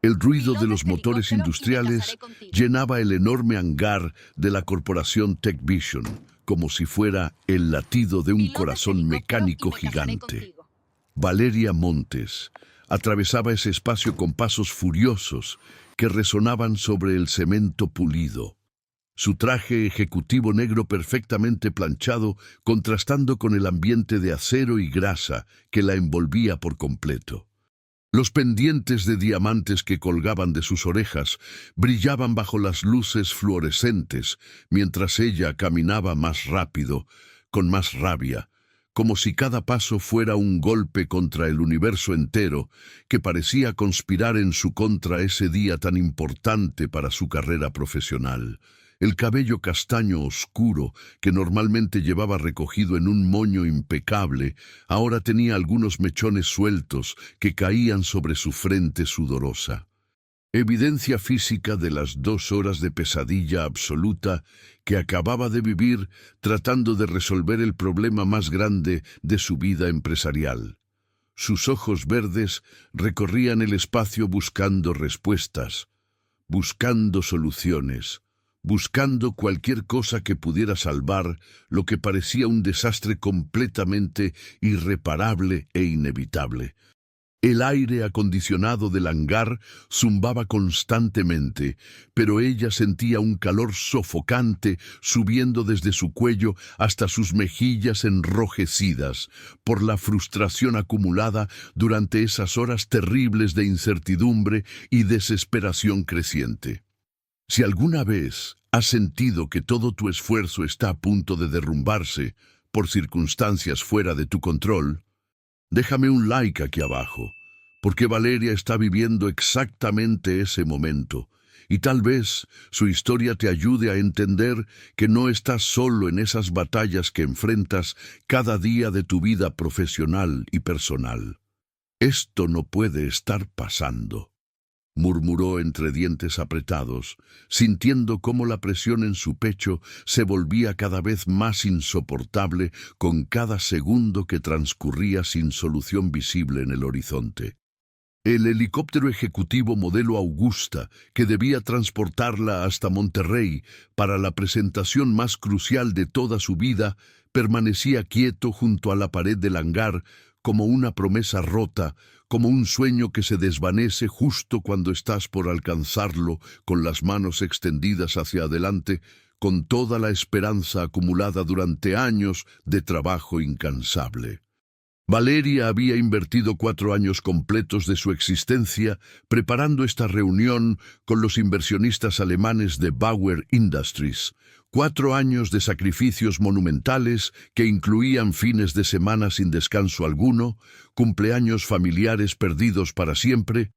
El ruido de Piloto los este motores helicóptero y me industriales casaré contigo. llenaba el enorme hangar de la corporación TechVision, como si fuera el latido de un Piloto este corazón helicóptero y mecánico me casaré gigante. contigo. Valeria Montes atravesaba ese espacio con pasos furiosos que resonaban sobre el cemento pulido. Su traje ejecutivo negro perfectamente planchado contrastando con el ambiente de acero y grasa que la envolvía por completo. Los pendientes de diamantes que colgaban de sus orejas brillaban bajo las luces fluorescentes mientras ella caminaba más rápido, con más rabia, como si cada paso fuera un golpe contra el universo entero que parecía conspirar en su contra ese día tan importante para su carrera profesional. El cabello castaño oscuro, que normalmente llevaba recogido en un moño impecable, ahora tenía algunos mechones sueltos que caían sobre su frente sudorosa. Evidencia física de las 2 horas de pesadilla absoluta que acababa de vivir tratando de resolver el problema más grande de su vida empresarial. Sus ojos verdes recorrían el espacio buscando respuestas, buscando soluciones, buscando cualquier cosa que pudiera salvar lo que parecía un desastre completamente irreparable e inevitable. El aire acondicionado del hangar zumbaba constantemente, pero ella sentía un calor sofocante subiendo desde su cuello hasta sus mejillas enrojecidas por la frustración acumulada durante esas horas terribles de incertidumbre y desesperación creciente. Si alguna vez has sentido que todo tu esfuerzo está a punto de derrumbarse por circunstancias fuera de tu control, déjame un like aquí abajo, porque Valeria está viviendo exactamente ese momento, y tal vez su historia te ayude a entender que no estás solo en esas batallas que enfrentas cada día de tu vida profesional y personal. Esto no puede estar pasando, murmuró entre dientes apretados, sintiendo cómo la presión en su pecho se volvía cada vez más insoportable con cada segundo que transcurría sin solución visible en el horizonte. El helicóptero ejecutivo modelo Augusta, que debía transportarla hasta Monterrey para la presentación más crucial de toda su vida, permanecía quieto junto a la pared del hangar como una promesa rota, como un sueño que se desvanece justo cuando estás por alcanzarlo con las manos extendidas hacia adelante, con toda la esperanza acumulada durante años de trabajo incansable. Valeria había invertido 4 años completos de su existencia preparando esta reunión con los inversionistas alemanes de Bauer Industries. 4 años de sacrificios monumentales que incluían fines de semana sin descanso alguno, cumpleaños familiares perdidos para siempre,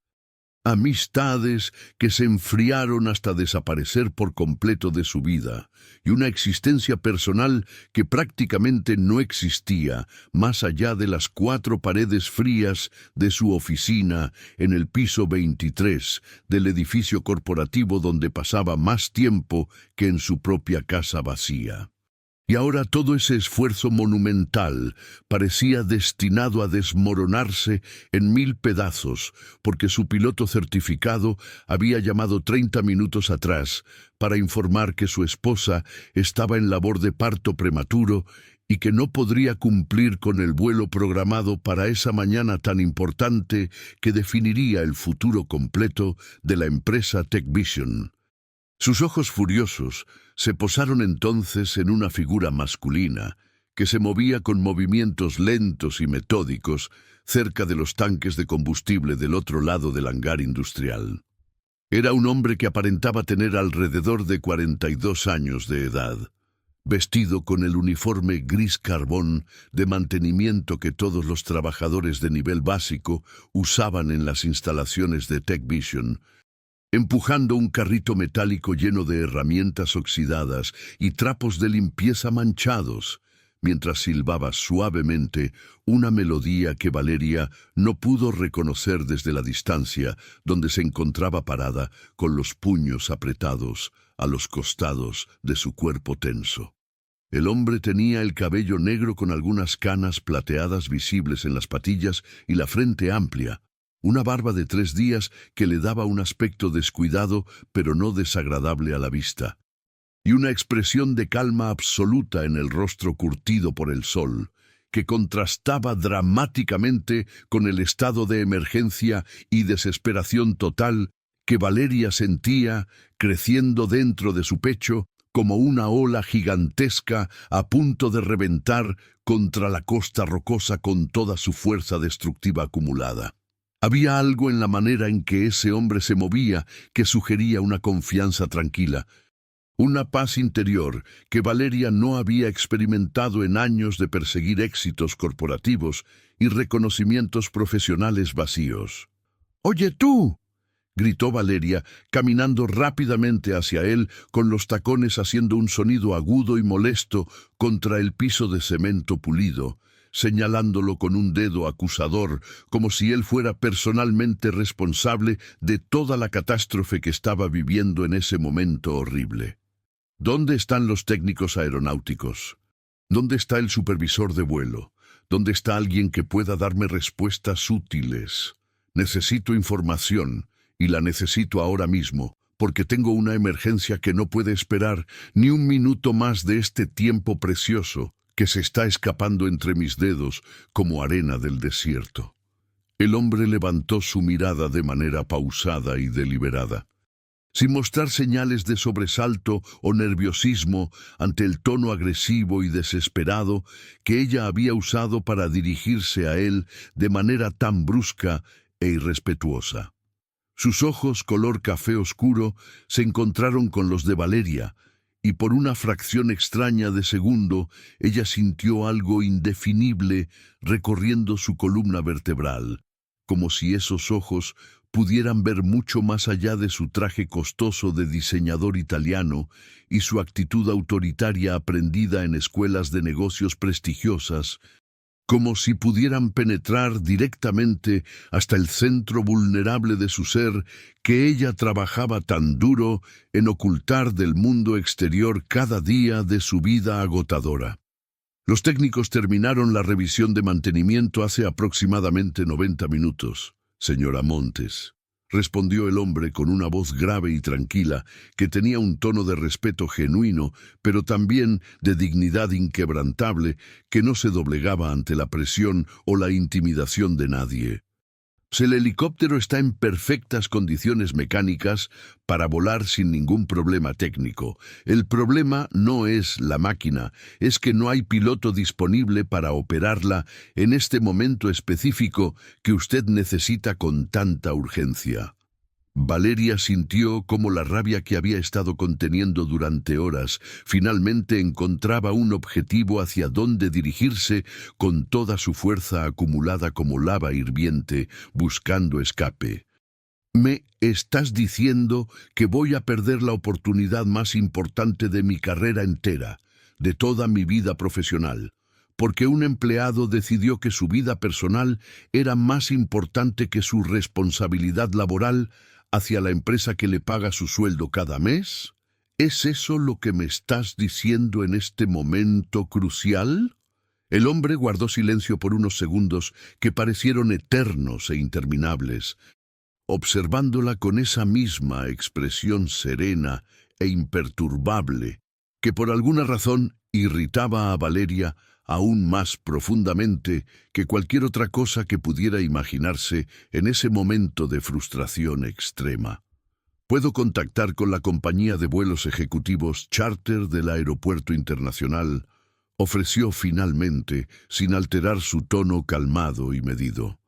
amistades que se enfriaron hasta desaparecer por completo de su vida, y una existencia personal que prácticamente no existía más allá de las 4 paredes frías de su oficina en el piso 23 del edificio corporativo donde pasaba más tiempo que en su propia casa vacía. Y ahora todo ese esfuerzo monumental parecía destinado a desmoronarse en 1000 pedazos, porque su piloto certificado había llamado 30 minutos atrás para informar que su esposa estaba en labor de parto prematuro y que no podría cumplir con el vuelo programado para esa mañana tan importante que definiría el futuro completo de la empresa TechVision. Sus ojos furiosos se posaron entonces en una figura masculina que se movía con movimientos lentos y metódicos cerca de los tanques de combustible del otro lado del hangar industrial. Era un hombre que aparentaba tener alrededor de 42 años de edad, vestido con el uniforme gris carbón de mantenimiento que todos los trabajadores de nivel básico usaban en las instalaciones de TechVision, empujando un carrito metálico lleno de herramientas oxidadas y trapos de limpieza manchados, mientras silbaba suavemente una melodía que Valeria no pudo reconocer desde la distancia donde se encontraba parada con los puños apretados a los costados de su cuerpo tenso. El hombre tenía el cabello negro con algunas canas plateadas visibles en las patillas y la frente amplia, una barba de 3 días que le daba un aspecto descuidado pero no desagradable a la vista, y una expresión de calma absoluta en el rostro curtido por el sol, que contrastaba dramáticamente con el estado de emergencia y desesperación total que Valeria sentía creciendo dentro de su pecho como una ola gigantesca a punto de reventar contra la costa rocosa con toda su fuerza destructiva acumulada. Había algo en la manera en que ese hombre se movía que sugería una confianza tranquila, una paz interior que Valeria no había experimentado en años de perseguir éxitos corporativos y reconocimientos profesionales vacíos. «¡Oye tú!», gritó Valeria, caminando rápidamente hacia él, con los tacones haciendo un sonido agudo y molesto contra el piso de cemento pulido, señalándolo con un dedo acusador, como si él fuera personalmente responsable de toda la catástrofe que estaba viviendo en ese momento horrible. ¿Dónde están los técnicos aeronáuticos? ¿Dónde está el supervisor de vuelo? ¿Dónde está alguien que pueda darme respuestas útiles? Necesito información, y la necesito ahora mismo, porque tengo una emergencia que no puede esperar ni un minuto más de este tiempo precioso que se está escapando entre mis dedos como arena del desierto. El hombre levantó su mirada de manera pausada y deliberada, sin mostrar señales de sobresalto o nerviosismo ante el tono agresivo y desesperado que ella había usado para dirigirse a él de manera tan brusca e irrespetuosa. Sus ojos color café oscuro se encontraron con los de Valeria, y por una fracción extraña de segundo ella sintió algo indefinible recorriendo su columna vertebral, como si esos ojos pudieran ver mucho más allá de su traje costoso de diseñador italiano y su actitud autoritaria aprendida en escuelas de negocios prestigiosas, como si pudieran penetrar directamente hasta el centro vulnerable de su ser que ella trabajaba tan duro en ocultar del mundo exterior cada día de su vida agotadora. Los técnicos terminaron la revisión de mantenimiento hace aproximadamente 90 minutos, señora Montes, respondió el hombre con una voz grave y tranquila que tenía un tono de respeto genuino, pero también de dignidad inquebrantable que no se doblegaba ante la presión o la intimidación de nadie. El helicóptero está en perfectas condiciones mecánicas para volar sin ningún problema técnico. El problema no es la máquina, es que no hay piloto disponible para operarla en este momento específico que usted necesita con tanta urgencia. Valeria sintió cómo la rabia que había estado conteniendo durante horas finalmente encontraba un objetivo hacia donde dirigirse con toda su fuerza acumulada como lava hirviente, buscando escape. «¿Me estás diciendo que voy a perder la oportunidad más importante de mi carrera entera, de toda mi vida profesional, porque un empleado decidió que su vida personal era más importante que su responsabilidad laboral hacia la empresa que le paga su sueldo cada mes? ¿Es eso lo que me estás diciendo en este momento crucial?» El hombre guardó silencio por unos segundos que parecieron eternos e interminables, observándola con esa misma expresión serena e imperturbable que por alguna razón irritaba a Valeria aún más profundamente que cualquier otra cosa que pudiera imaginarse en ese momento de frustración extrema. «Puedo contactar con la compañía de vuelos ejecutivos charter del aeropuerto internacional», ofreció finalmente, sin alterar su tono calmado y medido.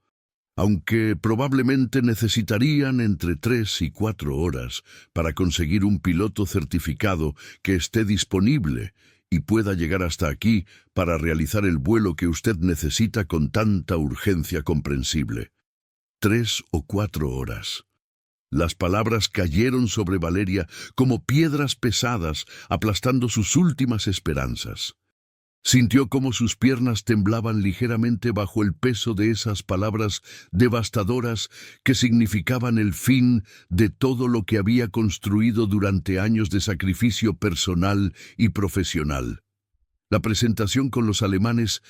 «Aunque probablemente necesitarían entre 3 y 4 horas para conseguir un piloto certificado que esté disponible y pueda llegar hasta aquí para realizar el vuelo que usted necesita con tanta urgencia comprensible. 3 o 4 horas. Las palabras cayeron sobre Valeria como piedras pesadas, aplastando sus últimas esperanzas. Sintió cómo sus piernas temblaban ligeramente bajo el peso de esas palabras devastadoras que significaban el fin de todo lo que había construido durante años de sacrificio personal y profesional. La presentación con los alemanes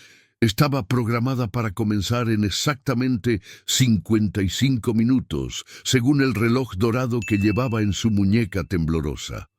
Estaba programada para comenzar en exactamente 55 minutos, según el reloj dorado que llevaba en su muñeca temblorosa.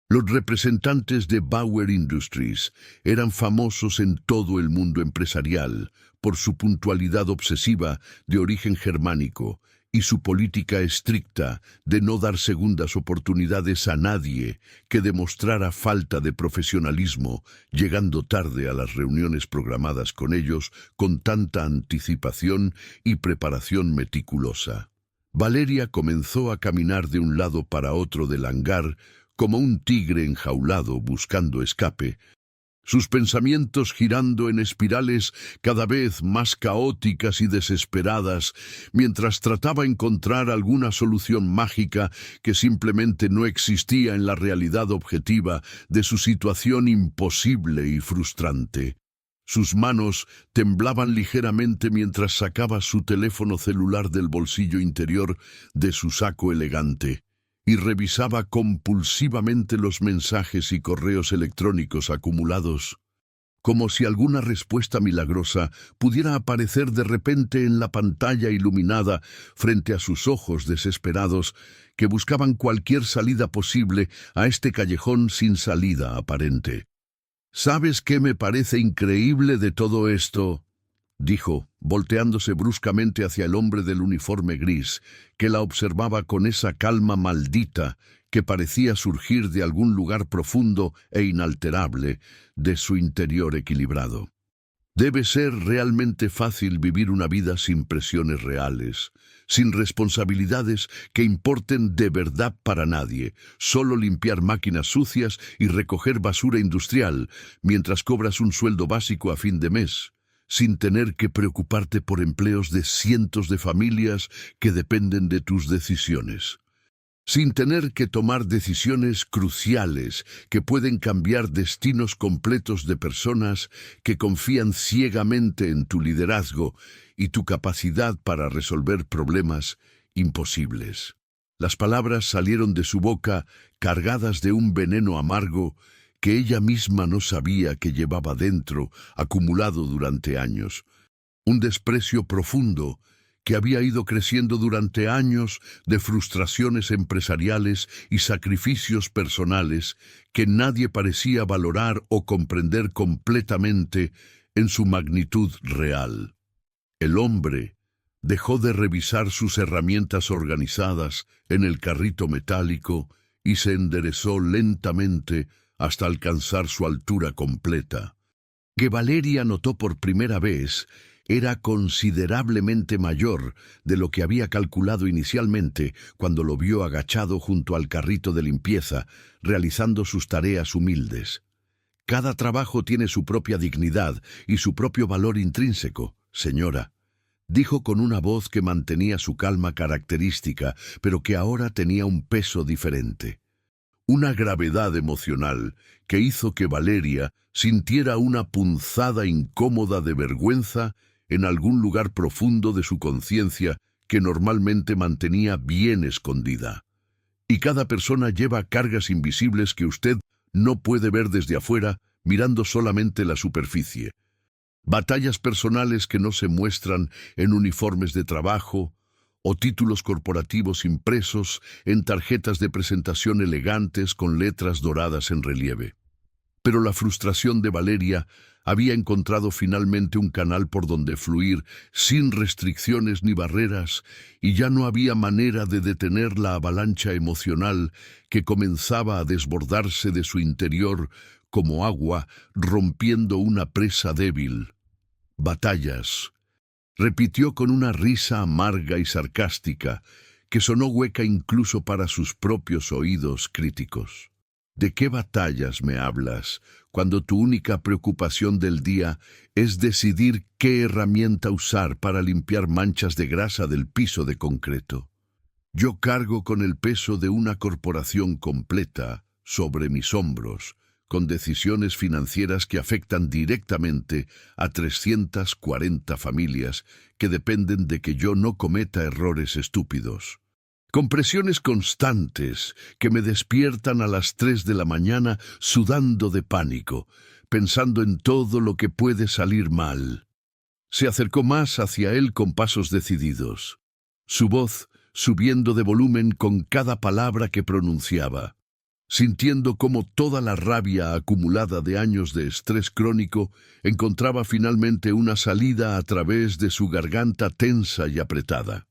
Los representantes de Bauer Industries eran famosos en todo el mundo empresarial por su puntualidad obsesiva de origen germánico y su política estricta de no dar segundas oportunidades a nadie que demostrara falta de profesionalismo, llegando tarde a las reuniones programadas con ellos con tanta anticipación y preparación meticulosa. Valeria comenzó a caminar de un lado para otro del hangar como un tigre enjaulado buscando escape, sus pensamientos girando en espirales cada vez más caóticas y desesperadas, mientras trataba de encontrar alguna solución mágica que simplemente no existía en la realidad objetiva de su situación imposible y frustrante. Sus manos temblaban ligeramente mientras sacaba su teléfono celular del bolsillo interior de su saco elegante y revisaba compulsivamente los mensajes y correos electrónicos acumulados, como si alguna respuesta milagrosa pudiera aparecer de repente en la pantalla iluminada frente a sus ojos desesperados que buscaban cualquier salida posible a este callejón sin salida aparente. ¿Sabes qué me parece increíble de todo esto?, dijo, volteándose bruscamente hacia el hombre del uniforme gris, que la observaba con esa calma maldita que parecía surgir de algún lugar profundo e inalterable de su interior equilibrado. Debe ser realmente fácil vivir una vida sin presiones reales, sin responsabilidades que importen de verdad para nadie, solo limpiar máquinas sucias y recoger basura industrial mientras cobras un sueldo básico a fin de mes, sin tener que preocuparte por empleos de cientos de familias que dependen de tus decisiones, sin tener que tomar decisiones cruciales que pueden cambiar destinos completos de personas que confían ciegamente en tu liderazgo y tu capacidad para resolver problemas imposibles. Las palabras salieron de su boca cargadas de un veneno amargo que ella misma no sabía que llevaba dentro, acumulado durante años. Un desprecio profundo que había ido creciendo durante años de frustraciones empresariales y sacrificios personales que nadie parecía valorar o comprender completamente en su magnitud real. El hombre dejó de revisar sus herramientas organizadas en el carrito metálico y se enderezó lentamente hasta alcanzar su altura completa. Que Valeria notó por primera vez era considerablemente mayor de lo que había calculado inicialmente cuando lo vio agachado junto al carrito de limpieza, realizando sus tareas humildes. Cada trabajo tiene su propia dignidad y su propio valor intrínseco, señora, dijo con una voz que mantenía su calma característica, pero que ahora tenía un peso diferente. Una gravedad emocional que hizo que Valeria sintiera una punzada incómoda de vergüenza en algún lugar profundo de su conciencia que normalmente mantenía bien escondida. Y cada persona lleva cargas invisibles que usted no puede ver desde afuera mirando solamente la superficie. Batallas personales que no se muestran en uniformes de trabajo o títulos corporativos impresos en tarjetas de presentación elegantes con letras doradas en relieve. Pero la frustración de Valeria había encontrado finalmente un canal por donde fluir sin restricciones ni barreras, y ya no había manera de detener la avalancha emocional que comenzaba a desbordarse de su interior como agua rompiendo una presa débil. Batallas, repitió con una risa amarga y sarcástica que sonó hueca incluso para sus propios oídos críticos. ¿De qué batallas me hablas cuando tu única preocupación del día es decidir qué herramienta usar para limpiar manchas de grasa del piso de concreto? Yo cargo con el peso de una corporación completa sobre mis hombros, con decisiones financieras que afectan directamente a 340 familias que dependen de que yo no cometa errores estúpidos. Con presiones constantes que me despiertan a las 3 de la mañana sudando de pánico, pensando en todo lo que puede salir mal. Se acercó más hacia él con pasos decididos, su voz subiendo de volumen con cada palabra que pronunciaba, sintiendo cómo toda la rabia acumulada de años de estrés crónico encontraba finalmente una salida a través de su garganta tensa y apretada.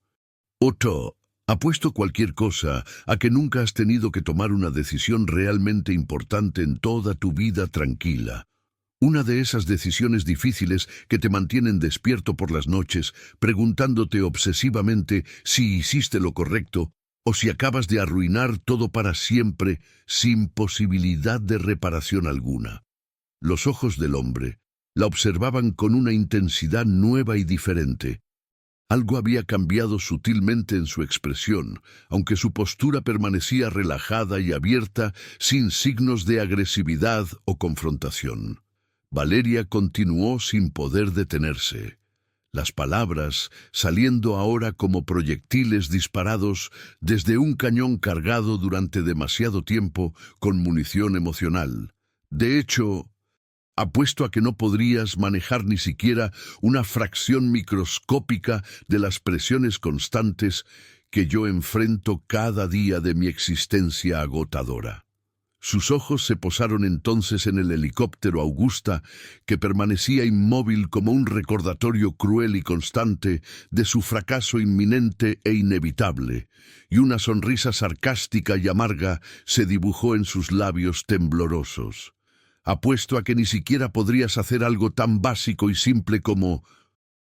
Otto, apuesto cualquier cosa a que nunca has tenido que tomar una decisión realmente importante en toda tu vida tranquila. Una de esas decisiones difíciles que te mantienen despierto por las noches, preguntándote obsesivamente si hiciste lo correcto o si acabas de arruinar todo para siempre sin posibilidad de reparación alguna. Los ojos del hombre la observaban con una intensidad nueva y diferente. Algo había cambiado sutilmente en su expresión, aunque su postura permanecía relajada y abierta, sin signos de agresividad o confrontación. Valeria continuó sin poder detenerse. Las palabras saliendo ahora como proyectiles disparados desde un cañón cargado durante demasiado tiempo con munición emocional. De hecho, apuesto a que no podrías manejar ni siquiera una fracción microscópica de las presiones constantes que yo enfrento cada día de mi existencia agotadora. Sus ojos se posaron entonces en el helicóptero Augusta, que permanecía inmóvil como un recordatorio cruel y constante de su fracaso inminente e inevitable, y una sonrisa sarcástica y amarga se dibujó en sus labios temblorosos. Apuesto a que ni siquiera podrías hacer algo tan básico y simple como...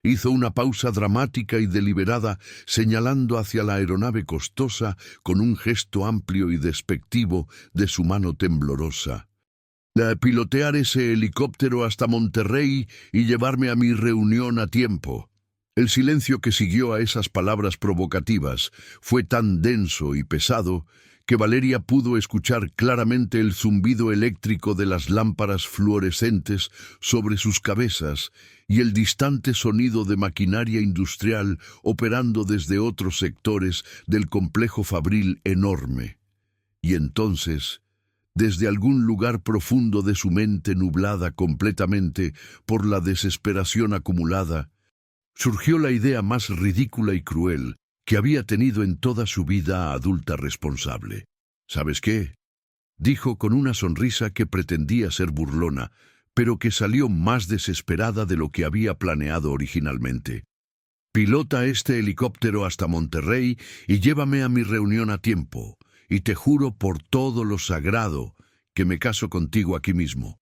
Hizo una pausa dramática y deliberada, señalando hacia la aeronave costosa con un gesto amplio y despectivo de su mano temblorosa. Pilotear ese helicóptero hasta Monterrey y llevarme a mi reunión a tiempo. El silencio que siguió a esas palabras provocativas fue tan denso y pesado que Valeria pudo escuchar claramente el zumbido eléctrico de las lámparas fluorescentes sobre sus cabezas y el distante sonido de maquinaria industrial operando desde otros sectores del complejo fabril enorme. Y entonces, desde algún lugar profundo de su mente nublada completamente por la desesperación acumulada, surgió la idea más ridícula y cruel que había tenido en toda su vida adulta responsable. ¿Sabes qué?, dijo con una sonrisa que pretendía ser burlona, pero que salió más desesperada de lo que había planeado originalmente. Pilota este helicóptero hasta Monterrey y llévame a mi reunión a tiempo, y te juro por todo lo sagrado que me caso contigo aquí mismo.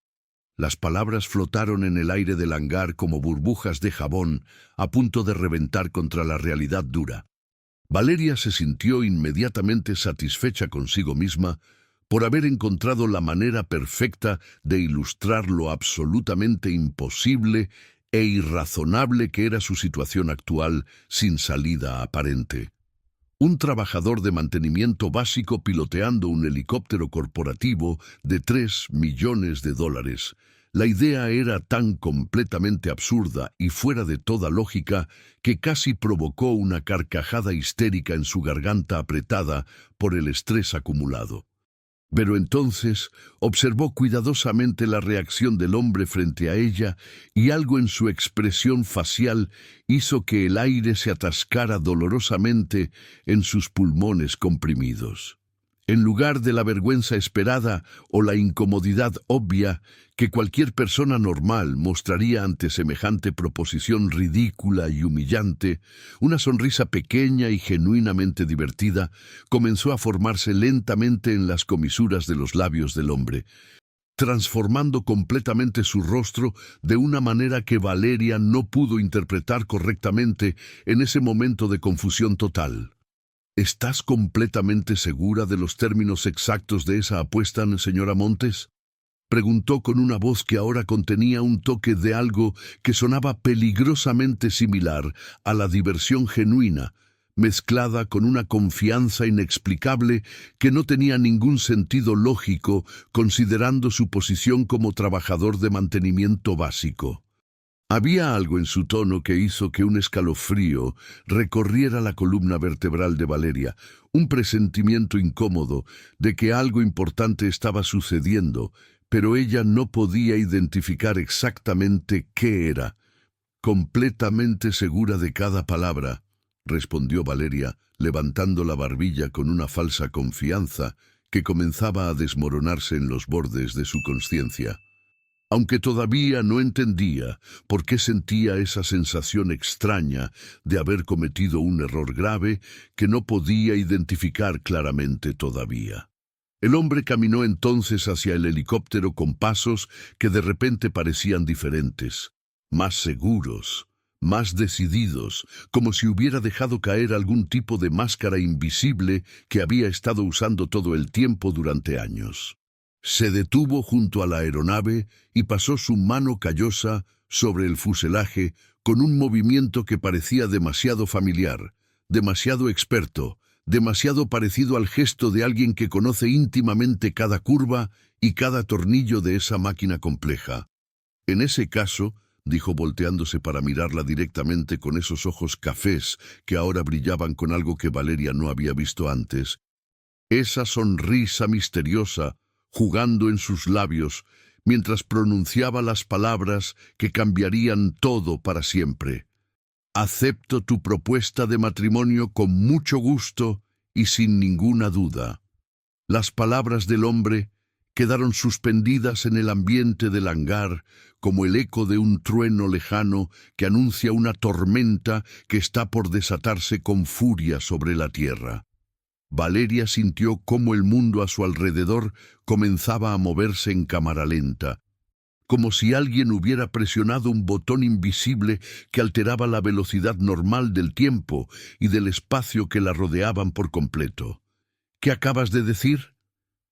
Las palabras flotaron en el aire del hangar como burbujas de jabón a punto de reventar contra la realidad dura. Valeria se sintió inmediatamente satisfecha consigo misma por haber encontrado la manera perfecta de ilustrar lo absolutamente imposible e irrazonable que era su situación actual sin salida aparente. Un trabajador de mantenimiento básico piloteando un helicóptero corporativo de $3 millones. La idea era tan completamente absurda y fuera de toda lógica que casi provocó una carcajada histérica en su garganta apretada por el estrés acumulado. Pero entonces observó cuidadosamente la reacción del hombre frente a ella y algo en su expresión facial hizo que el aire se atascara dolorosamente en sus pulmones comprimidos. En lugar de la vergüenza esperada o la incomodidad obvia que cualquier persona normal mostraría ante semejante proposición ridícula y humillante, una sonrisa pequeña y genuinamente divertida comenzó a formarse lentamente en las comisuras de los labios del hombre, transformando completamente su rostro de una manera que Valeria no pudo interpretar correctamente en ese momento de confusión total. ¿Estás completamente segura de los términos exactos de esa apuesta, señora Montes?, preguntó con una voz que ahora contenía un toque de algo que sonaba peligrosamente similar a la diversión genuina, mezclada con una confianza inexplicable que no tenía ningún sentido lógico considerando su posición como trabajador de mantenimiento básico. Había algo en su tono que hizo que un escalofrío recorriera la columna vertebral de Valeria, un presentimiento incómodo de que algo importante estaba sucediendo, pero ella no podía identificar exactamente qué era. Completamente segura de cada palabra, respondió Valeria, levantando la barbilla con una falsa confianza que comenzaba a desmoronarse en los bordes de su conciencia. Aunque todavía no entendía por qué sentía esa sensación extraña de haber cometido un error grave que no podía identificar claramente todavía. El hombre caminó entonces hacia el helicóptero con pasos que de repente parecían diferentes, más seguros, más decididos, como si hubiera dejado caer algún tipo de máscara invisible que había estado usando todo el tiempo durante años. Se detuvo junto a la aeronave y pasó su mano callosa sobre el fuselaje con un movimiento que parecía demasiado familiar, demasiado experto, demasiado parecido al gesto de alguien que conoce íntimamente cada curva y cada tornillo de esa máquina compleja. En ese caso, dijo volteándose para mirarla directamente con esos ojos cafés que ahora brillaban con algo que Valeria no había visto antes, esa sonrisa misteriosa jugando en sus labios mientras pronunciaba las palabras que cambiarían todo para siempre. Acepto tu propuesta de matrimonio con mucho gusto y sin ninguna duda. Las palabras del hombre quedaron suspendidas en el ambiente del hangar como el eco de un trueno lejano que anuncia una tormenta que está por desatarse con furia sobre la tierra. Valeria sintió cómo el mundo a su alrededor comenzaba a moverse en cámara lenta, como si alguien hubiera presionado un botón invisible que alteraba la velocidad normal del tiempo y del espacio que la rodeaban por completo. ¿Qué acabas de decir?,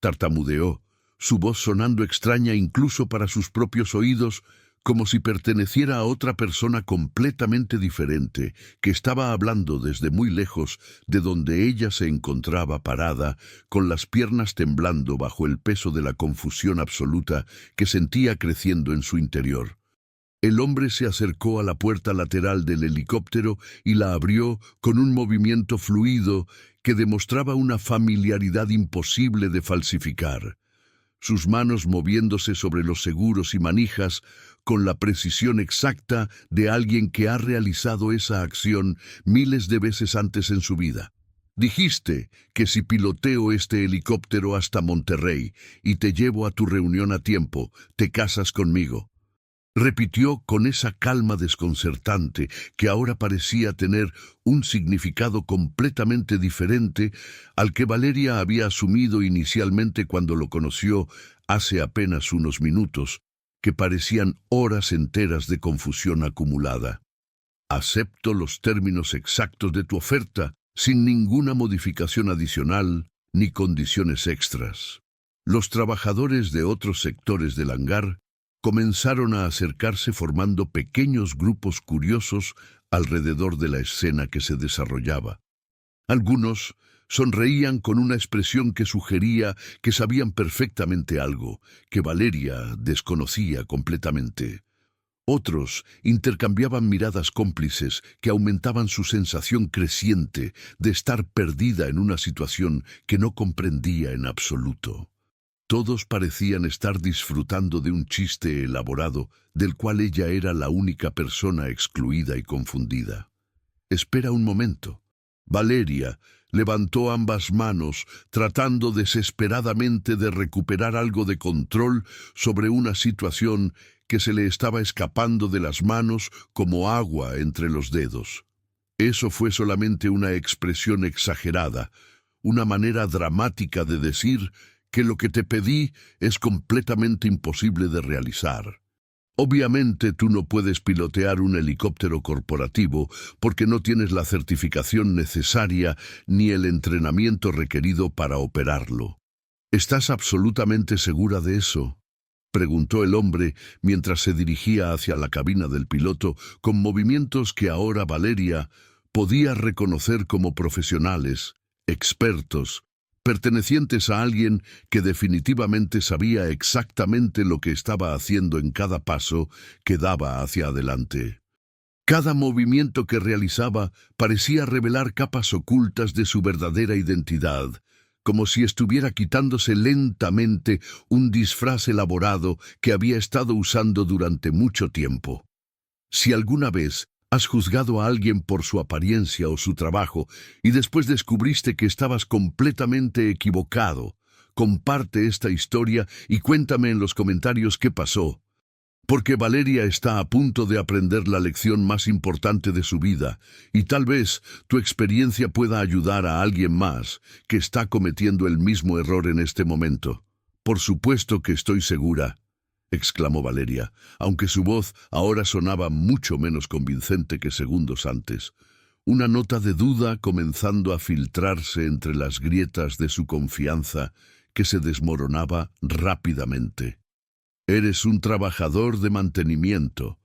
tartamudeó, su voz sonando extraña incluso para sus propios oídos, como si perteneciera a otra persona completamente diferente, que estaba hablando desde muy lejos de donde ella se encontraba parada, con las piernas temblando bajo el peso de la confusión absoluta que sentía creciendo en su interior. El hombre se acercó a la puerta lateral del helicóptero y la abrió con un movimiento fluido que demostraba una familiaridad imposible de falsificar. Sus manos moviéndose sobre los seguros y manijas con la precisión exacta de alguien que ha realizado esa acción miles de veces antes en su vida. Dijiste que si piloteo este helicóptero hasta Monterrey y te llevo a tu reunión a tiempo, te casas conmigo. Repitió con esa calma desconcertante que ahora parecía tener un significado completamente diferente al que Valeria había asumido inicialmente cuando lo conoció hace apenas unos minutos, que parecían horas enteras de confusión acumulada. Acepto los términos exactos de tu oferta, sin ninguna modificación adicional ni condiciones extras. Los trabajadores de otros sectores del hangar comenzaron a acercarse formando pequeños grupos curiosos alrededor de la escena que se desarrollaba. Algunos sonreían con una expresión que sugería que sabían perfectamente algo, que Valeria desconocía completamente. Otros intercambiaban miradas cómplices que aumentaban su sensación creciente de estar perdida en una situación que no comprendía en absoluto. Todos parecían estar disfrutando de un chiste elaborado del cual ella era la única persona excluida y confundida. Espera un momento. Valeria levantó ambas manos, tratando desesperadamente de recuperar algo de control sobre una situación que se le estaba escapando de las manos como agua entre los dedos. Eso fue solamente una expresión exagerada, una manera dramática de decir que lo que te pedí es completamente imposible de realizar. Obviamente tú no puedes pilotear un helicóptero corporativo porque no tienes la certificación necesaria ni el entrenamiento requerido para operarlo. ¿Estás absolutamente segura de eso?, preguntó el hombre mientras se dirigía hacia la cabina del piloto con movimientos que ahora Valeria podía reconocer como profesionales, expertos, pertenecientes a alguien que definitivamente sabía exactamente lo que estaba haciendo en cada paso que daba hacia adelante. Cada movimiento que realizaba parecía revelar capas ocultas de su verdadera identidad, como si estuviera quitándose lentamente un disfraz elaborado que había estado usando durante mucho tiempo. Si alguna vez has juzgado a alguien por su apariencia o su trabajo y después descubriste que estabas completamente equivocado, comparte esta historia y cuéntame en los comentarios qué pasó. Porque Valeria está a punto de aprender la lección más importante de su vida, y tal vez tu experiencia pueda ayudar a alguien más que está cometiendo el mismo error en este momento. Por supuesto que estoy segura, exclamó Valeria, aunque su voz ahora sonaba mucho menos convincente que segundos antes. Una nota de duda comenzando a filtrarse entre las grietas de su confianza que se desmoronaba rápidamente. Eres un trabajador de mantenimiento.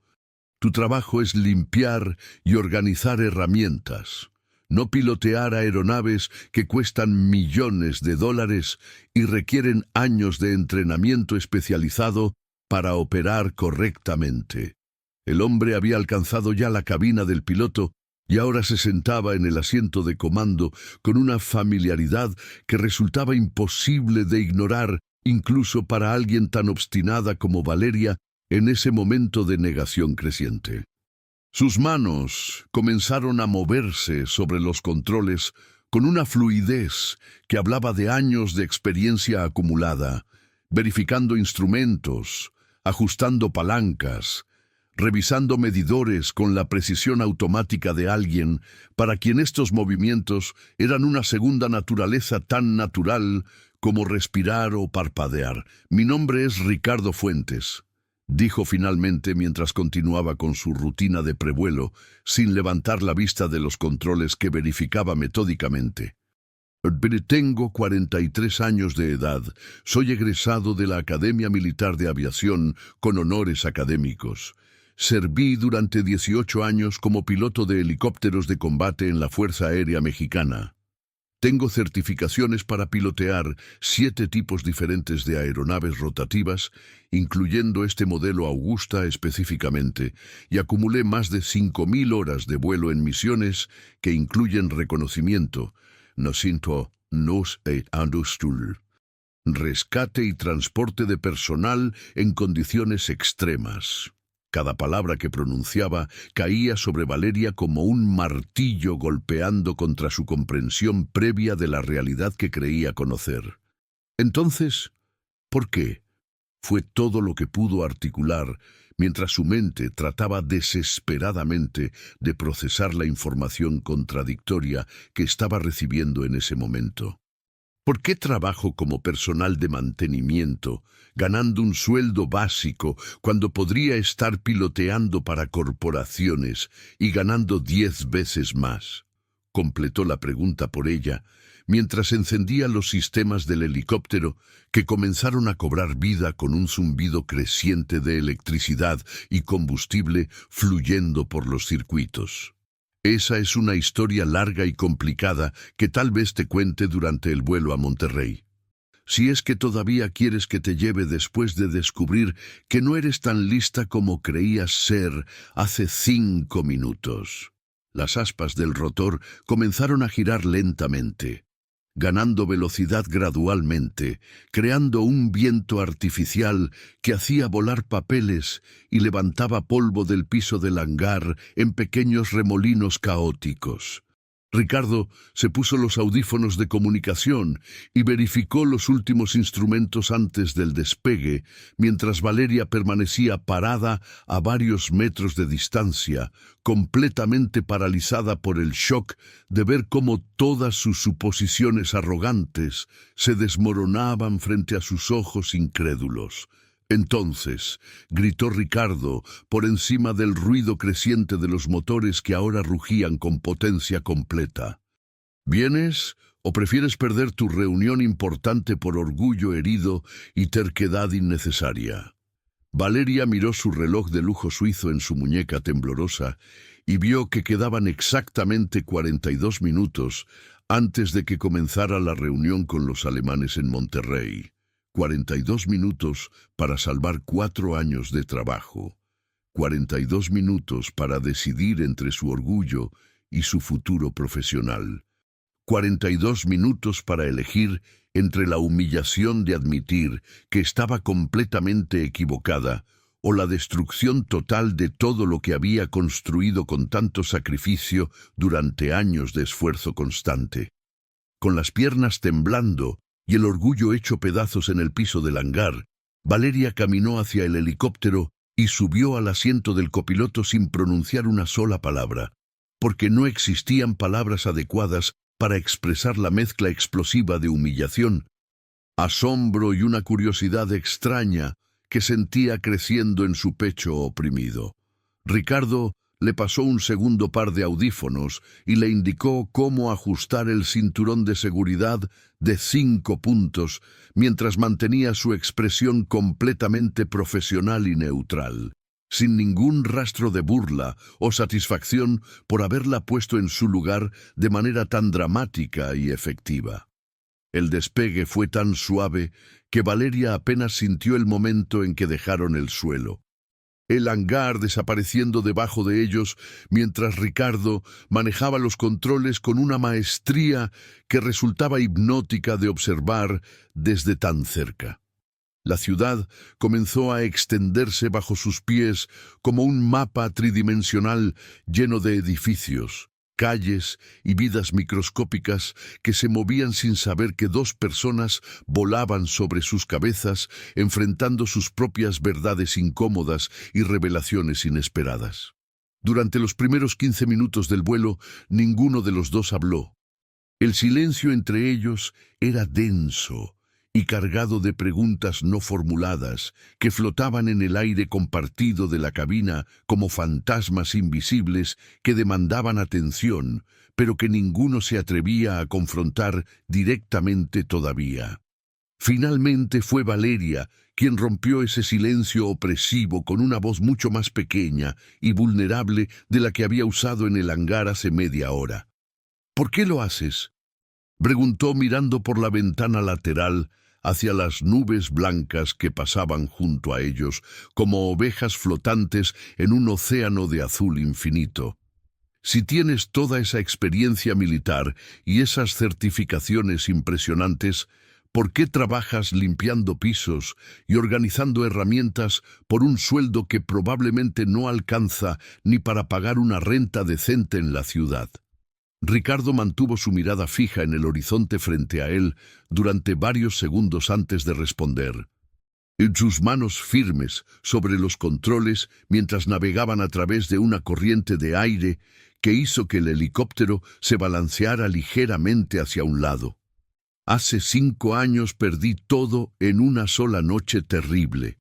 Tu trabajo es limpiar y organizar herramientas, no pilotear aeronaves que cuestan millones de dólares y requieren años de entrenamiento especializado para operar correctamente. El hombre había alcanzado ya la cabina del piloto y ahora se sentaba en el asiento de comando con una familiaridad que resultaba imposible de ignorar incluso para alguien tan obstinada como Valeria en ese momento de negación creciente. Sus manos comenzaron a moverse sobre los controles con una fluidez que hablaba de años de experiencia acumulada, verificando instrumentos, ajustando palancas, revisando medidores con la precisión automática de alguien para quien estos movimientos eran una segunda naturaleza tan natural como respirar o parpadear. Mi nombre es Ricardo Fuentes, dijo finalmente mientras continuaba con su rutina de prevuelo, sin levantar la vista de los controles que verificaba metódicamente. Tengo 43 años de edad, soy egresado de la Academia Militar de Aviación con honores académicos. Serví durante 18 años como piloto de helicópteros de combate en la Fuerza Aérea Mexicana. Tengo certificaciones para pilotear 7 tipos diferentes de aeronaves rotativas, incluyendo este modelo Augusta específicamente, y acumulé más de 5.000 horas de vuelo en misiones que incluyen reconocimiento, rescate y transporte de personal en condiciones extremas. Cada palabra que pronunciaba caía sobre Valeria como un martillo golpeando contra su comprensión previa de la realidad que creía conocer. Entonces, ¿por qué? Fue todo lo que pudo articular mientras su mente trataba desesperadamente de procesar la información contradictoria que estaba recibiendo en ese momento. ¿Por qué trabajo como personal de mantenimiento, ganando un sueldo básico, cuando podría estar piloteando para corporaciones y ganando 10 veces más? Completó la pregunta por ella, mientras encendía los sistemas del helicóptero que comenzaron a cobrar vida con un zumbido creciente de electricidad y combustible fluyendo por los circuitos. Esa es una historia larga y complicada que tal vez te cuente durante el vuelo a Monterrey. Si es que todavía quieres que te lleve después de descubrir que no eres tan lista como creías ser hace 5 minutos. Las aspas del rotor comenzaron a girar lentamente, ganando velocidad gradualmente, creando un viento artificial que hacía volar papeles y levantaba polvo del piso del hangar en pequeños remolinos caóticos. Ricardo se puso los audífonos de comunicación y verificó los últimos instrumentos antes del despegue, mientras Valeria permanecía parada a varios metros de distancia, completamente paralizada por el shock de ver cómo todas sus suposiciones arrogantes se desmoronaban frente a sus ojos incrédulos. Entonces, gritó Ricardo por encima del ruido creciente de los motores que ahora rugían con potencia completa. ¿Vienes o prefieres perder tu reunión importante por orgullo herido y terquedad innecesaria? Valeria miró su reloj de lujo suizo en su muñeca temblorosa y vio que quedaban exactamente 42 minutos antes de que comenzara la reunión con los alemanes en Monterrey. 42 minutos para salvar 4 años de trabajo. 42 minutos para decidir entre su orgullo y su futuro profesional. 42 minutos para elegir entre la humillación de admitir que estaba completamente equivocada o la destrucción total de todo lo que había construido con tanto sacrificio durante años de esfuerzo constante. Con las piernas temblando y el orgullo hecho pedazos en el piso del hangar, Valeria caminó hacia el helicóptero y subió al asiento del copiloto sin pronunciar una sola palabra, porque no existían palabras adecuadas para expresar la mezcla explosiva de humillación, asombro y una curiosidad extraña que sentía creciendo en su pecho oprimido. Ricardo le pasó un segundo par de audífonos y le indicó cómo ajustar el cinturón de seguridad de 5 puntos mientras mantenía su expresión completamente profesional y neutral, sin ningún rastro de burla o satisfacción por haberla puesto en su lugar de manera tan dramática y efectiva. El despegue fue tan suave que Valeria apenas sintió el momento en que dejaron el suelo. El hangar desapareciendo debajo de ellos, mientras Ricardo manejaba los controles con una maestría que resultaba hipnótica de observar desde tan cerca. La ciudad comenzó a extenderse bajo sus pies como un mapa tridimensional lleno de edificios, calles y vidas microscópicas que se movían sin saber que 2 personas volaban sobre sus cabezas, enfrentando sus propias verdades incómodas y revelaciones inesperadas. Durante los primeros 15 minutos del vuelo, ninguno de los dos habló. El silencio entre ellos era denso y cargado de preguntas no formuladas que flotaban en el aire compartido de la cabina como fantasmas invisibles que demandaban atención, pero que ninguno se atrevía a confrontar directamente todavía. Finalmente fue Valeria quien rompió ese silencio opresivo con una voz mucho más pequeña y vulnerable de la que había usado en el hangar hace media hora. «¿Por qué lo haces?», preguntó mirando por la ventana lateral hacia las nubes blancas que pasaban junto a ellos, como ovejas flotantes en un océano de azul infinito. Si tienes toda esa experiencia militar y esas certificaciones impresionantes, ¿por qué trabajas limpiando pisos y organizando herramientas por un sueldo que probablemente no alcanza ni para pagar una renta decente en la ciudad? Ricardo mantuvo su mirada fija en el horizonte frente a él durante varios segundos antes de responder. Sus manos firmes sobre los controles mientras navegaban a través de una corriente de aire que hizo que el helicóptero se balanceara ligeramente hacia un lado. «Hace 5 años perdí todo en una sola noche terrible»,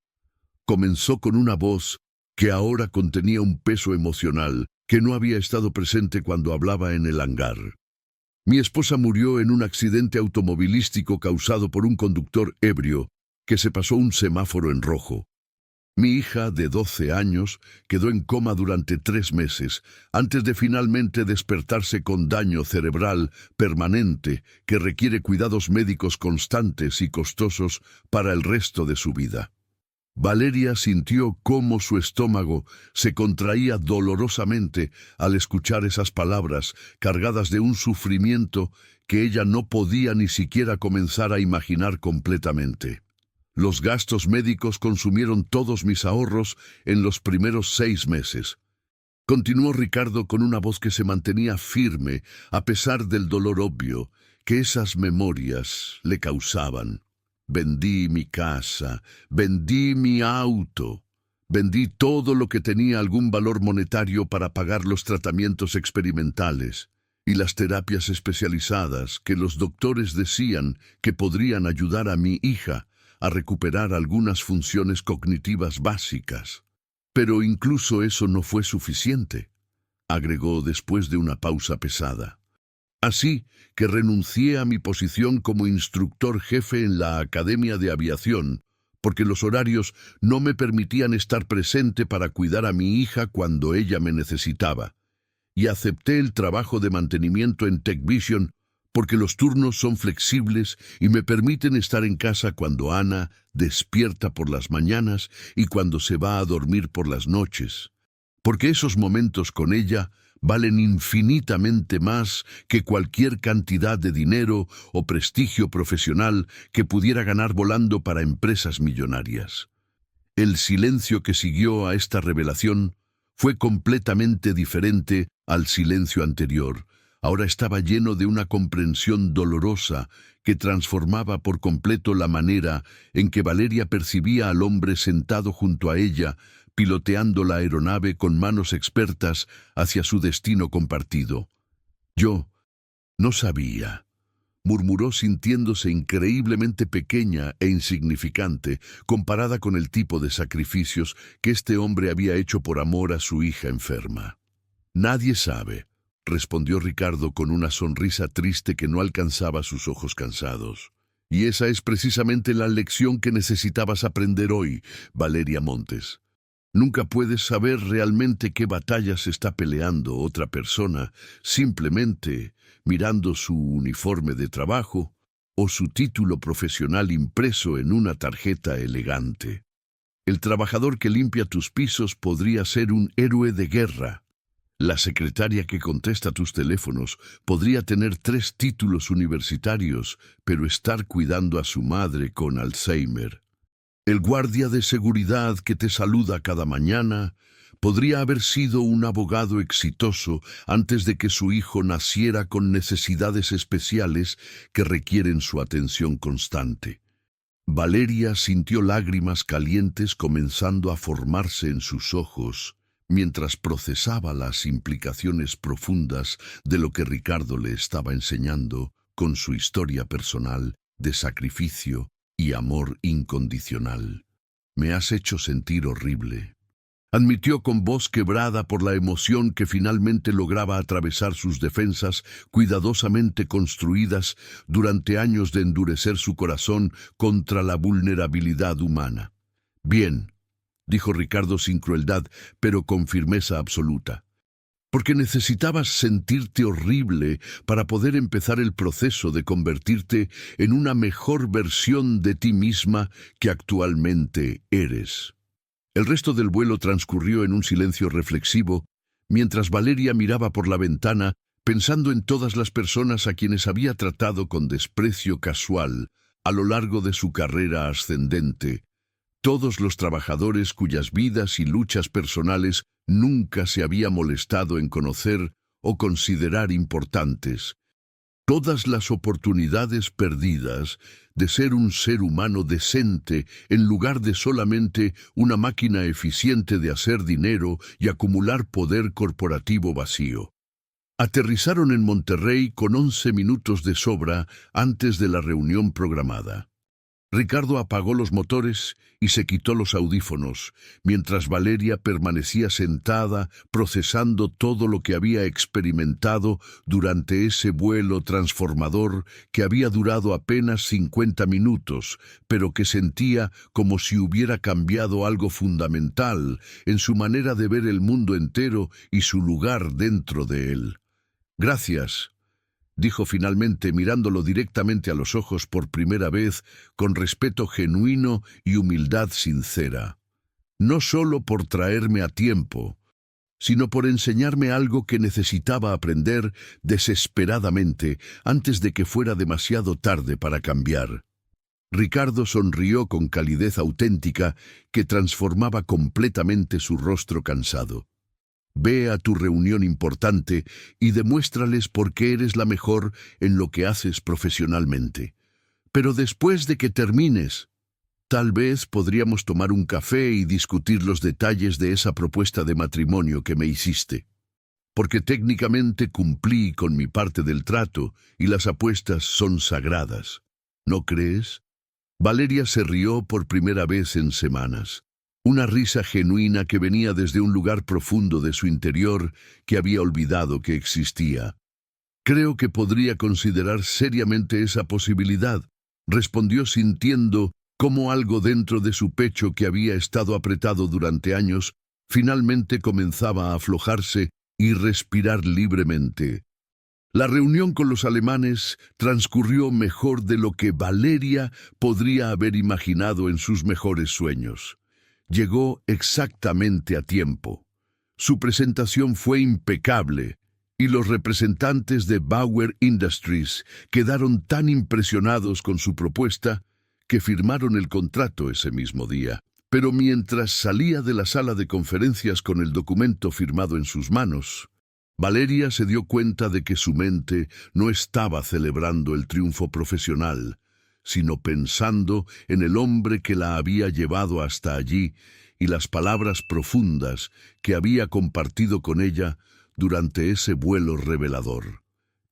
comenzó con una voz que ahora contenía un peso emocional que no había estado presente cuando hablaba en el hangar. «Mi esposa murió en un accidente automovilístico causado por un conductor ebrio que se pasó un semáforo en rojo. Mi hija, de 12 años, quedó en coma durante 3 meses, antes de finalmente despertarse con daño cerebral permanente que requiere cuidados médicos constantes y costosos para el resto de su vida». Valeria sintió cómo su estómago se contraía dolorosamente al escuchar esas palabras cargadas de un sufrimiento que ella no podía ni siquiera comenzar a imaginar completamente. «Los gastos médicos consumieron todos mis ahorros en los primeros 6 meses», continuó Ricardo con una voz que se mantenía firme a pesar del dolor obvio que esas memorias le causaban. «Vendí mi casa, vendí mi auto, vendí todo lo que tenía algún valor monetario para pagar los tratamientos experimentales y las terapias especializadas que los doctores decían que podrían ayudar a mi hija a recuperar algunas funciones cognitivas básicas. Pero incluso eso no fue suficiente», agregó después de una pausa pesada. «Así que renuncié a mi posición como instructor jefe en la Academia de Aviación, porque los horarios no me permitían estar presente para cuidar a mi hija cuando ella me necesitaba, y acepté el trabajo de mantenimiento en TechVision porque los turnos son flexibles y me permiten estar en casa cuando Ana despierta por las mañanas y cuando se va a dormir por las noches, porque esos momentos con ella valen infinitamente más que cualquier cantidad de dinero o prestigio profesional que pudiera ganar volando para empresas millonarias. El silencio que siguió a esta revelación fue completamente diferente al silencio anterior. Ahora estaba lleno de una comprensión dolorosa que transformaba por completo la manera en que Valeria percibía al hombre sentado junto a ella, piloteando la aeronave con manos expertas hacia su destino compartido. Yo no sabía, murmuró sintiéndose increíblemente pequeña e insignificante comparada con el tipo de sacrificios que este hombre había hecho por amor a su hija enferma. Nadie sabe, respondió Ricardo con una sonrisa triste que no alcanzaba sus ojos cansados. Y esa es precisamente la lección que necesitabas aprender hoy, Valeria Montes. Nunca puedes saber realmente qué batallas está peleando otra persona simplemente mirando su uniforme de trabajo o su título profesional impreso en una tarjeta elegante. El trabajador que limpia tus pisos podría ser un héroe de guerra. La secretaria que contesta tus teléfonos podría tener 3 títulos universitarios, pero estar cuidando a su madre con Alzheimer. El guardia de seguridad que te saluda cada mañana podría haber sido un abogado exitoso antes de que su hijo naciera con necesidades especiales que requieren su atención constante. Valeria sintió lágrimas calientes comenzando a formarse en sus ojos mientras procesaba las implicaciones profundas de lo que Ricardo le estaba enseñando con su historia personal de sacrificio y amor incondicional. Me has hecho sentir horrible, admitió con voz quebrada por la emoción que finalmente lograba atravesar sus defensas cuidadosamente construidas durante años de endurecer su corazón contra la vulnerabilidad humana. Bien, dijo Ricardo sin crueldad, pero con firmeza absoluta. Porque necesitabas sentirte horrible para poder empezar el proceso de convertirte en una mejor versión de ti misma que actualmente eres. El resto del vuelo transcurrió en un silencio reflexivo, mientras Valeria miraba por la ventana, pensando en todas las personas a quienes había tratado con desprecio casual a lo largo de su carrera ascendente, todos los trabajadores cuyas vidas y luchas personales nunca se había molestado en conocer o considerar importantes, todas las oportunidades perdidas de ser un ser humano decente en lugar de solamente una máquina eficiente de hacer dinero y acumular poder corporativo vacío. Aterrizaron en Monterrey con 11 minutos de sobra antes de la reunión programada. Ricardo apagó los motores y se quitó los audífonos, mientras Valeria permanecía sentada procesando todo lo que había experimentado durante ese vuelo transformador que había durado apenas 50 minutos, pero que sentía como si hubiera cambiado algo fundamental en su manera de ver el mundo entero y su lugar dentro de él. «Gracias», dijo finalmente mirándolo directamente a los ojos por primera vez con respeto genuino y humildad sincera. No solo por traerme a tiempo, sino por enseñarme algo que necesitaba aprender desesperadamente antes de que fuera demasiado tarde para cambiar. Ricardo sonrió con calidez auténtica que transformaba completamente su rostro cansado. Ve a tu reunión importante y demuéstrales por qué eres la mejor en lo que haces profesionalmente. Pero después de que termines, tal vez podríamos tomar un café y discutir los detalles de esa propuesta de matrimonio que me hiciste. Porque técnicamente cumplí con mi parte del trato y las apuestas son sagradas. ¿No crees? Valeria se rió por primera vez en semanas. Una risa genuina que venía desde un lugar profundo de su interior que había olvidado que existía. «Creo que podría considerar seriamente esa posibilidad», respondió sintiendo cómo algo dentro de su pecho que había estado apretado durante años finalmente comenzaba a aflojarse y respirar libremente. La reunión con los alemanes transcurrió mejor de lo que Valeria podría haber imaginado en sus mejores sueños. Llegó exactamente a tiempo. Su presentación fue impecable y los representantes de Bauer Industries quedaron tan impresionados con su propuesta que firmaron el contrato ese mismo día. Pero mientras salía de la sala de conferencias con el documento firmado en sus manos, Valeria se dio cuenta de que su mente no estaba celebrando el triunfo profesional, sino pensando en el hombre que la había llevado hasta allí y las palabras profundas que había compartido con ella durante ese vuelo revelador.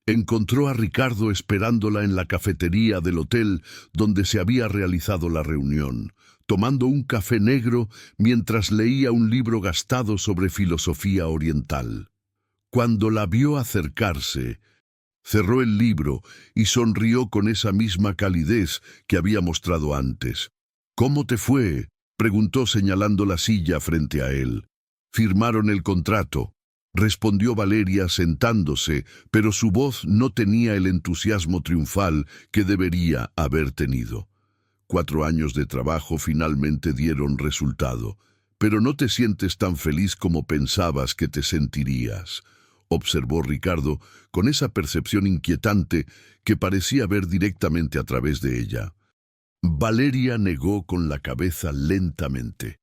Encontró a Ricardo esperándola en la cafetería del hotel donde se había realizado la reunión, tomando un café negro mientras leía un libro gastado sobre filosofía oriental. Cuando la vio acercarse, cerró el libro y sonrió con esa misma calidez que había mostrado antes. «¿Cómo te fue?», preguntó señalando la silla frente a él. «Firmaron el contrato», respondió Valeria sentándose, pero su voz no tenía el entusiasmo triunfal que debería haber tenido. 4 años de trabajo finalmente dieron resultado, pero no te sientes tan feliz como pensabas que te sentirías, observó Ricardo con esa percepción inquietante que parecía ver directamente a través de ella. Valeria negó con la cabeza lentamente.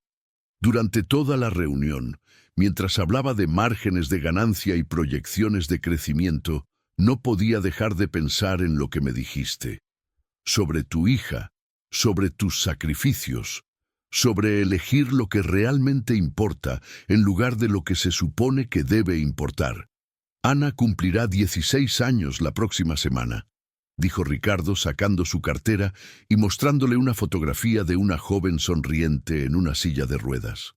Durante toda la reunión, mientras hablaba de márgenes de ganancia y proyecciones de crecimiento, no podía dejar de pensar en lo que me dijiste. Sobre tu hija, sobre tus sacrificios, sobre elegir lo que realmente importa en lugar de lo que se supone que debe importar. Ana cumplirá 16 años la próxima semana, dijo Ricardo sacando su cartera y mostrándole una fotografía de una joven sonriente en una silla de ruedas.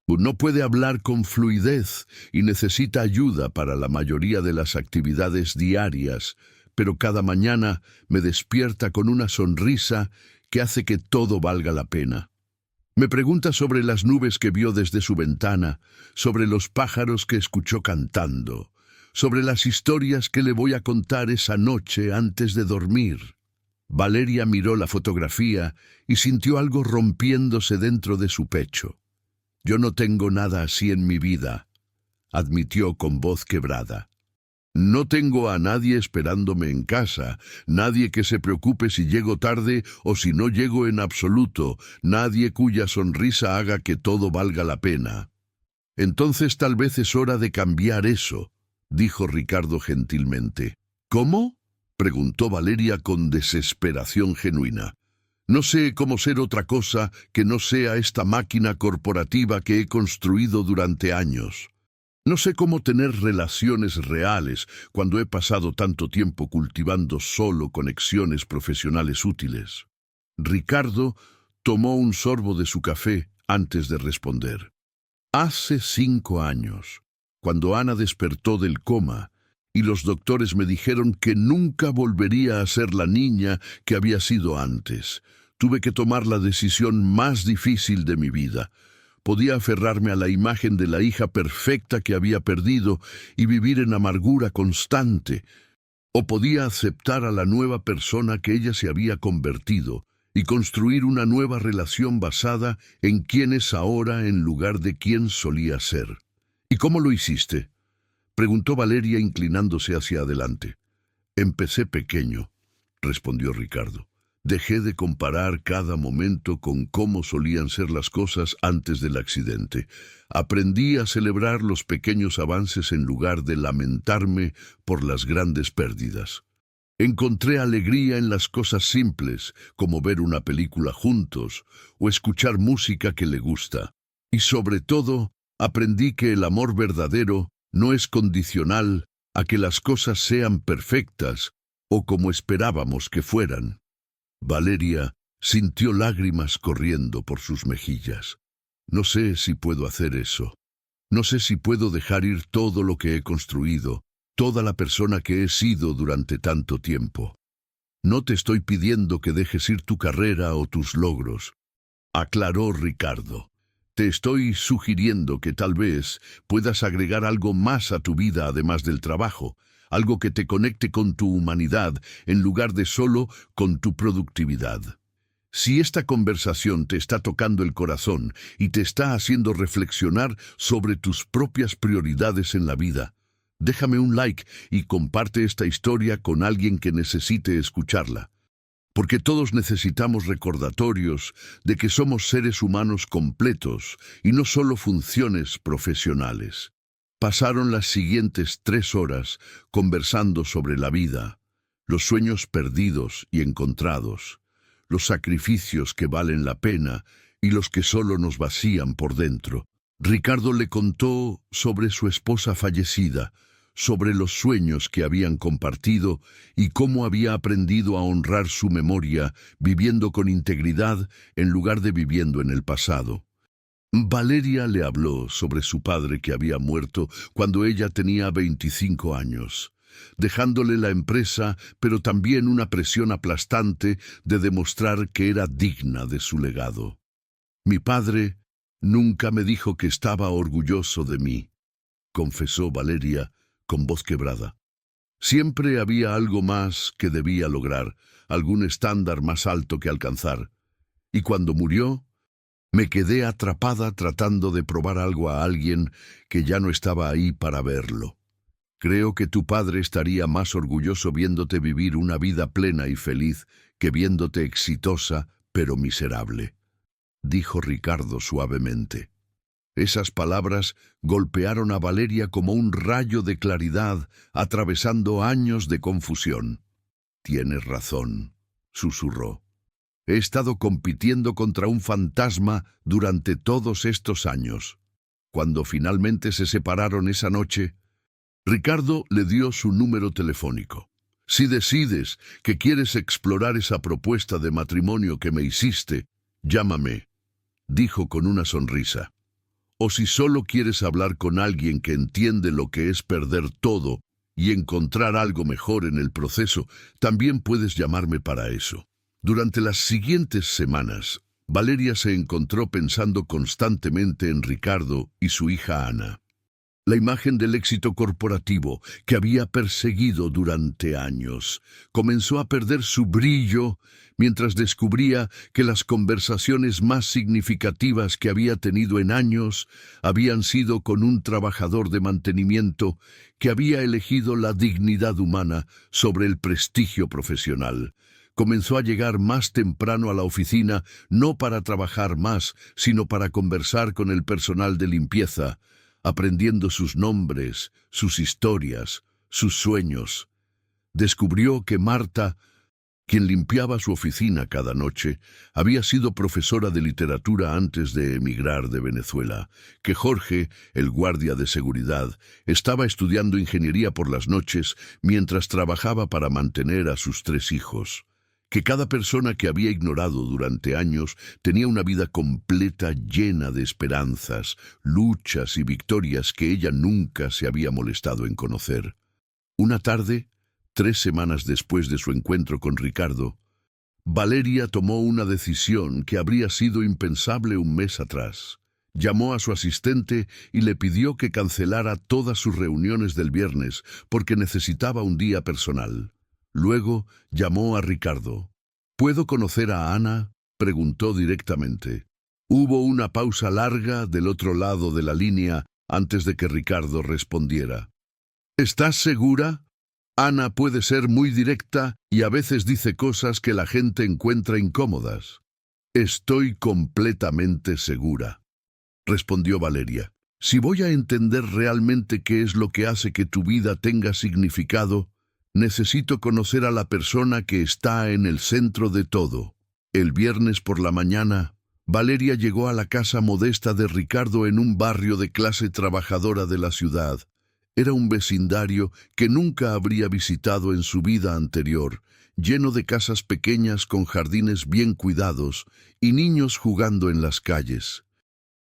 No puede hablar con fluidez y necesita ayuda para la mayoría de las actividades diarias, pero cada mañana me despierta con una sonrisa que hace que todo valga la pena. Me pregunta sobre las nubes que vio desde su ventana, sobre los pájaros que escuchó cantando, sobre las historias que le voy a contar esa noche antes de dormir. Valeria miró la fotografía y sintió algo rompiéndose dentro de su pecho. «Yo no tengo nada así en mi vida», admitió con voz quebrada. «No tengo a nadie esperándome en casa, nadie que se preocupe si llego tarde o si no llego en absoluto, nadie cuya sonrisa haga que todo valga la pena». «Entonces tal vez es hora de cambiar eso», dijo Ricardo gentilmente. «¿Cómo?», preguntó Valeria con desesperación genuina. «No sé cómo ser otra cosa que no sea esta máquina corporativa que he construido durante años. No sé cómo tener relaciones reales cuando he pasado tanto tiempo cultivando solo conexiones profesionales útiles». Ricardo tomó un sorbo de su café antes de responder. «Hace 5 años, cuando Ana despertó del coma, y los doctores me dijeron que nunca volvería a ser la niña que había sido antes. Tuve que tomar la decisión más difícil de mi vida. Podía aferrarme a la imagen de la hija perfecta que había perdido y vivir en amargura constante, o podía aceptar a la nueva persona que ella se había convertido y construir una nueva relación basada en quién es ahora en lugar de quién solía ser. «¿Y cómo lo hiciste?», preguntó Valeria inclinándose hacia adelante. «Empecé pequeño», respondió Ricardo. «Dejé de comparar cada momento con cómo solían ser las cosas antes del accidente. Aprendí a celebrar los pequeños avances en lugar de lamentarme por las grandes pérdidas. Encontré alegría en las cosas simples, como ver una película juntos o escuchar música que le gusta. Y sobre todo, aprendí que el amor verdadero no es condicional a que las cosas sean perfectas o como esperábamos que fueran». Valeria sintió lágrimas corriendo por sus mejillas. «No sé si puedo hacer eso. No sé si puedo dejar ir todo lo que he construido, toda la persona que he sido durante tanto tiempo. No te estoy pidiendo que dejes ir tu carrera o tus logros», aclaró Ricardo. «Te estoy sugiriendo que tal vez puedas agregar algo más a tu vida además del trabajo, algo que te conecte con tu humanidad en lugar de solo con tu productividad. Si esta conversación te está tocando el corazón y te está haciendo reflexionar sobre tus propias prioridades en la vida, déjame un like y comparte esta historia con alguien que necesite escucharla. porque todos necesitamos recordatorios de que somos seres humanos completos y no solo funciones profesionales. Pasaron las siguientes 3 horas conversando sobre la vida, los sueños perdidos y encontrados, los sacrificios que valen la pena y los que solo nos vacían por dentro. Ricardo le contó sobre su esposa fallecida, sobre los sueños que habían compartido y cómo había aprendido a honrar su memoria viviendo con integridad en lugar de viviendo en el pasado. Valeria le habló sobre su padre que había muerto cuando ella tenía 25 años, dejándole la empresa, pero también una presión aplastante de demostrar que era digna de su legado. «Mi padre nunca me dijo que estaba orgulloso de mí», confesó Valeria con voz quebrada. «Siempre había algo más que debía lograr, algún estándar más alto que alcanzar. Y cuando murió, me quedé atrapada tratando de probar algo a alguien que ya no estaba ahí para verlo. Creo que tu padre estaría más orgulloso viéndote vivir una vida plena y feliz que viéndote exitosa pero miserable», dijo Ricardo suavemente. Esas palabras golpearon a Valeria como un rayo de claridad, atravesando años de confusión. «Tienes razón», susurró. «He estado compitiendo contra un fantasma durante todos estos años». Cuando finalmente se separaron esa noche, Ricardo le dio su número telefónico. «Si decides que quieres explorar esa propuesta de matrimonio que me hiciste, llámame», dijo con una sonrisa. «O si solo quieres hablar con alguien que entiende lo que es perder todo y encontrar algo mejor en el proceso, también puedes llamarme para eso». Durante las siguientes semanas, Valeria se encontró pensando constantemente en Ricardo y su hija Ana. La imagen del éxito corporativo que había perseguido durante años comenzó a perder su brillo mientras descubría que las conversaciones más significativas que había tenido en años habían sido con un trabajador de mantenimiento que había elegido la dignidad humana sobre el prestigio profesional. Comenzó a llegar más temprano a la oficina, no para trabajar más, sino para conversar con el personal de limpieza, aprendiendo sus nombres, sus historias, sus sueños. Descubrió que Marta, quien limpiaba su oficina cada noche, había sido profesora de literatura antes de emigrar de Venezuela, que Jorge, el guardia de seguridad, estaba estudiando ingeniería por las noches mientras trabajaba para mantener a sus 3 hijos. Que cada persona que había ignorado durante años tenía una vida completa llena de esperanzas, luchas y victorias que ella nunca se había molestado en conocer. Una tarde, 3 semanas después de su encuentro con Ricardo, Valeria tomó una decisión que habría sido impensable un mes atrás. Llamó a su asistente y le pidió que cancelara todas sus reuniones del viernes porque necesitaba un día personal. Luego llamó a Ricardo. «¿Puedo conocer a Ana?», preguntó directamente. Hubo una pausa larga del otro lado de la línea antes de que Ricardo respondiera. «¿Estás segura? Ana puede ser muy directa y a veces dice cosas que la gente encuentra incómodas». «Estoy completamente segura», respondió Valeria. «Si voy a entender realmente qué es lo que hace que tu vida tenga significado, necesito conocer a la persona que está en el centro de todo». El viernes por la mañana, Valeria llegó a la casa modesta de Ricardo en un barrio de clase trabajadora de la ciudad. Era un vecindario que nunca habría visitado en su vida anterior, lleno de casas pequeñas con jardines bien cuidados y niños jugando en las calles.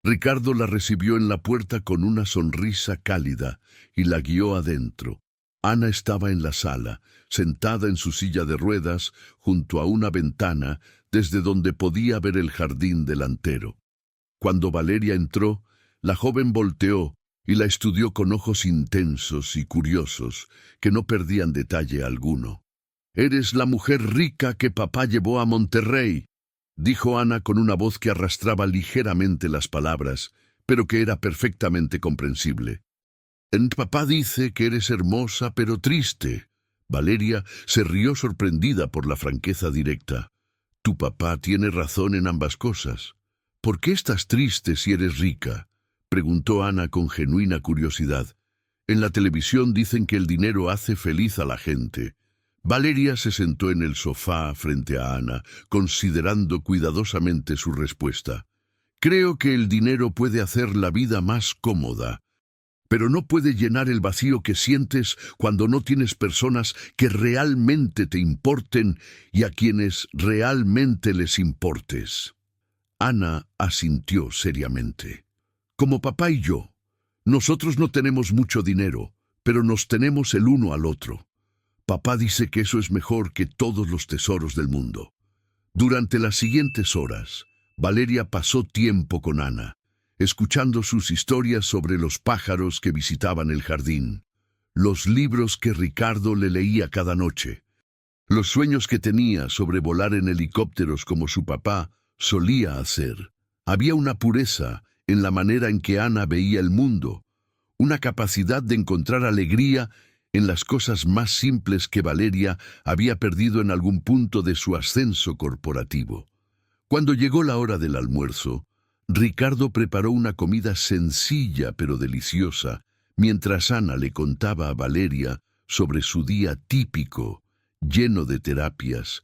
Ricardo la recibió en la puerta con una sonrisa cálida y la guió adentro. Ana estaba en la sala, sentada en su silla de ruedas, junto a una ventana, desde donde podía ver el jardín delantero. Cuando Valeria entró, la joven volteó y la estudió con ojos intensos y curiosos, que no perdían detalle alguno. «Eres la mujer rica que papá llevó a Monterrey», dijo Ana con una voz que arrastraba ligeramente las palabras, pero que era perfectamente comprensible. «Papá dice que eres hermosa pero triste», Valeria se rió sorprendida por la franqueza directa. Tu papá tiene razón en ambas cosas. ¿Por qué estás triste si eres rica?, preguntó Ana con genuina curiosidad. En la televisión dicen que el dinero hace feliz a la gente. Valeria se sentó en el sofá frente a Ana, considerando cuidadosamente su respuesta. Creo que el dinero puede hacer la vida más cómoda, pero no puede llenar el vacío que sientes cuando no tienes personas que realmente te importen y a quienes realmente les importes. Ana asintió seriamente. Como papá y yo, nosotros no tenemos mucho dinero, pero nos tenemos el uno al otro. Papá dice que eso es mejor que todos los tesoros del mundo. Durante las siguientes horas, Valeria pasó tiempo con Ana, escuchando sus historias sobre los pájaros que visitaban el jardín, los libros que Ricardo le leía cada noche, los sueños que tenía sobre volar en helicópteros como su papá solía hacer. Había una pureza en la manera en que Ana veía el mundo, una capacidad de encontrar alegría en las cosas más simples que Valeria había perdido en algún punto de su ascenso corporativo. Cuando llegó la hora del almuerzo, Ricardo preparó una comida sencilla pero deliciosa, mientras Ana le contaba a Valeria sobre su día típico, lleno de terapias,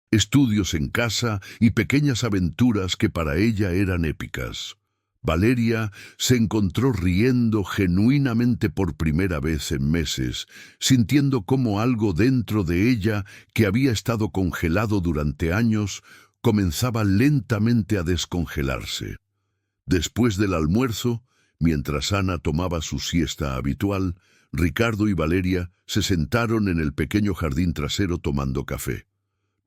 estudios en casa y pequeñas aventuras que para ella eran épicas. Valeria se encontró riendo genuinamente por primera vez en meses, sintiendo cómo algo dentro de ella, que había estado congelado durante años, comenzaba lentamente a descongelarse. Después del almuerzo, mientras Ana tomaba su siesta habitual, Ricardo y Valeria se sentaron en el pequeño jardín trasero tomando café.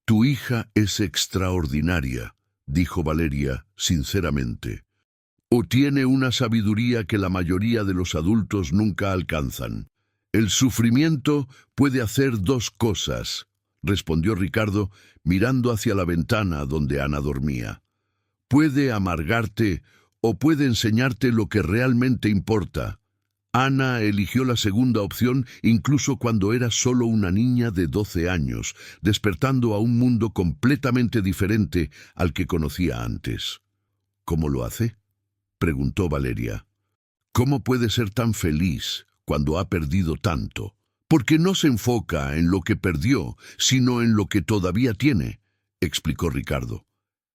«Tu hija es extraordinaria», dijo Valeria sinceramente. «O tiene una sabiduría que la mayoría de los adultos nunca alcanzan. El sufrimiento puede hacer dos cosas», respondió Ricardo, mirando hacia la ventana donde Ana dormía. «Puede amargarte o puede enseñarte lo que realmente importa». Ana eligió la segunda opción incluso cuando era solo una niña de 12 años, despertando a un mundo completamente diferente al que conocía antes. «¿Cómo lo hace?», preguntó Valeria. «¿Cómo puede ser tan feliz cuando ha perdido tanto? Porque no se enfoca en lo que perdió, sino en lo que todavía tiene», explicó Ricardo.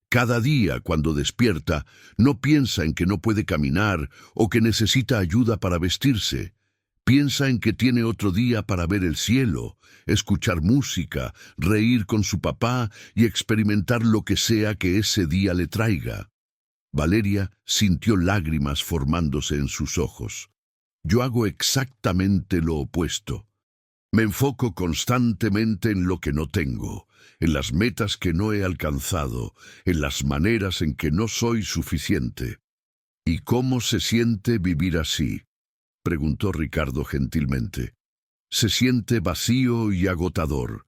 «Cada día, cuando despierta, no piensa en que no puede caminar o que necesita ayuda para vestirse. Piensa en que tiene otro día para ver el cielo, escuchar música, reír con su papá y experimentar lo que sea que ese día le traiga». Valeria sintió lágrimas formándose en sus ojos. «Yo hago exactamente lo opuesto. Me enfoco constantemente en lo que no tengo, en las metas que no he alcanzado, en las maneras en que no soy suficiente». «¿Y cómo se siente vivir así?», preguntó Ricardo gentilmente. «Se siente vacío y agotador»,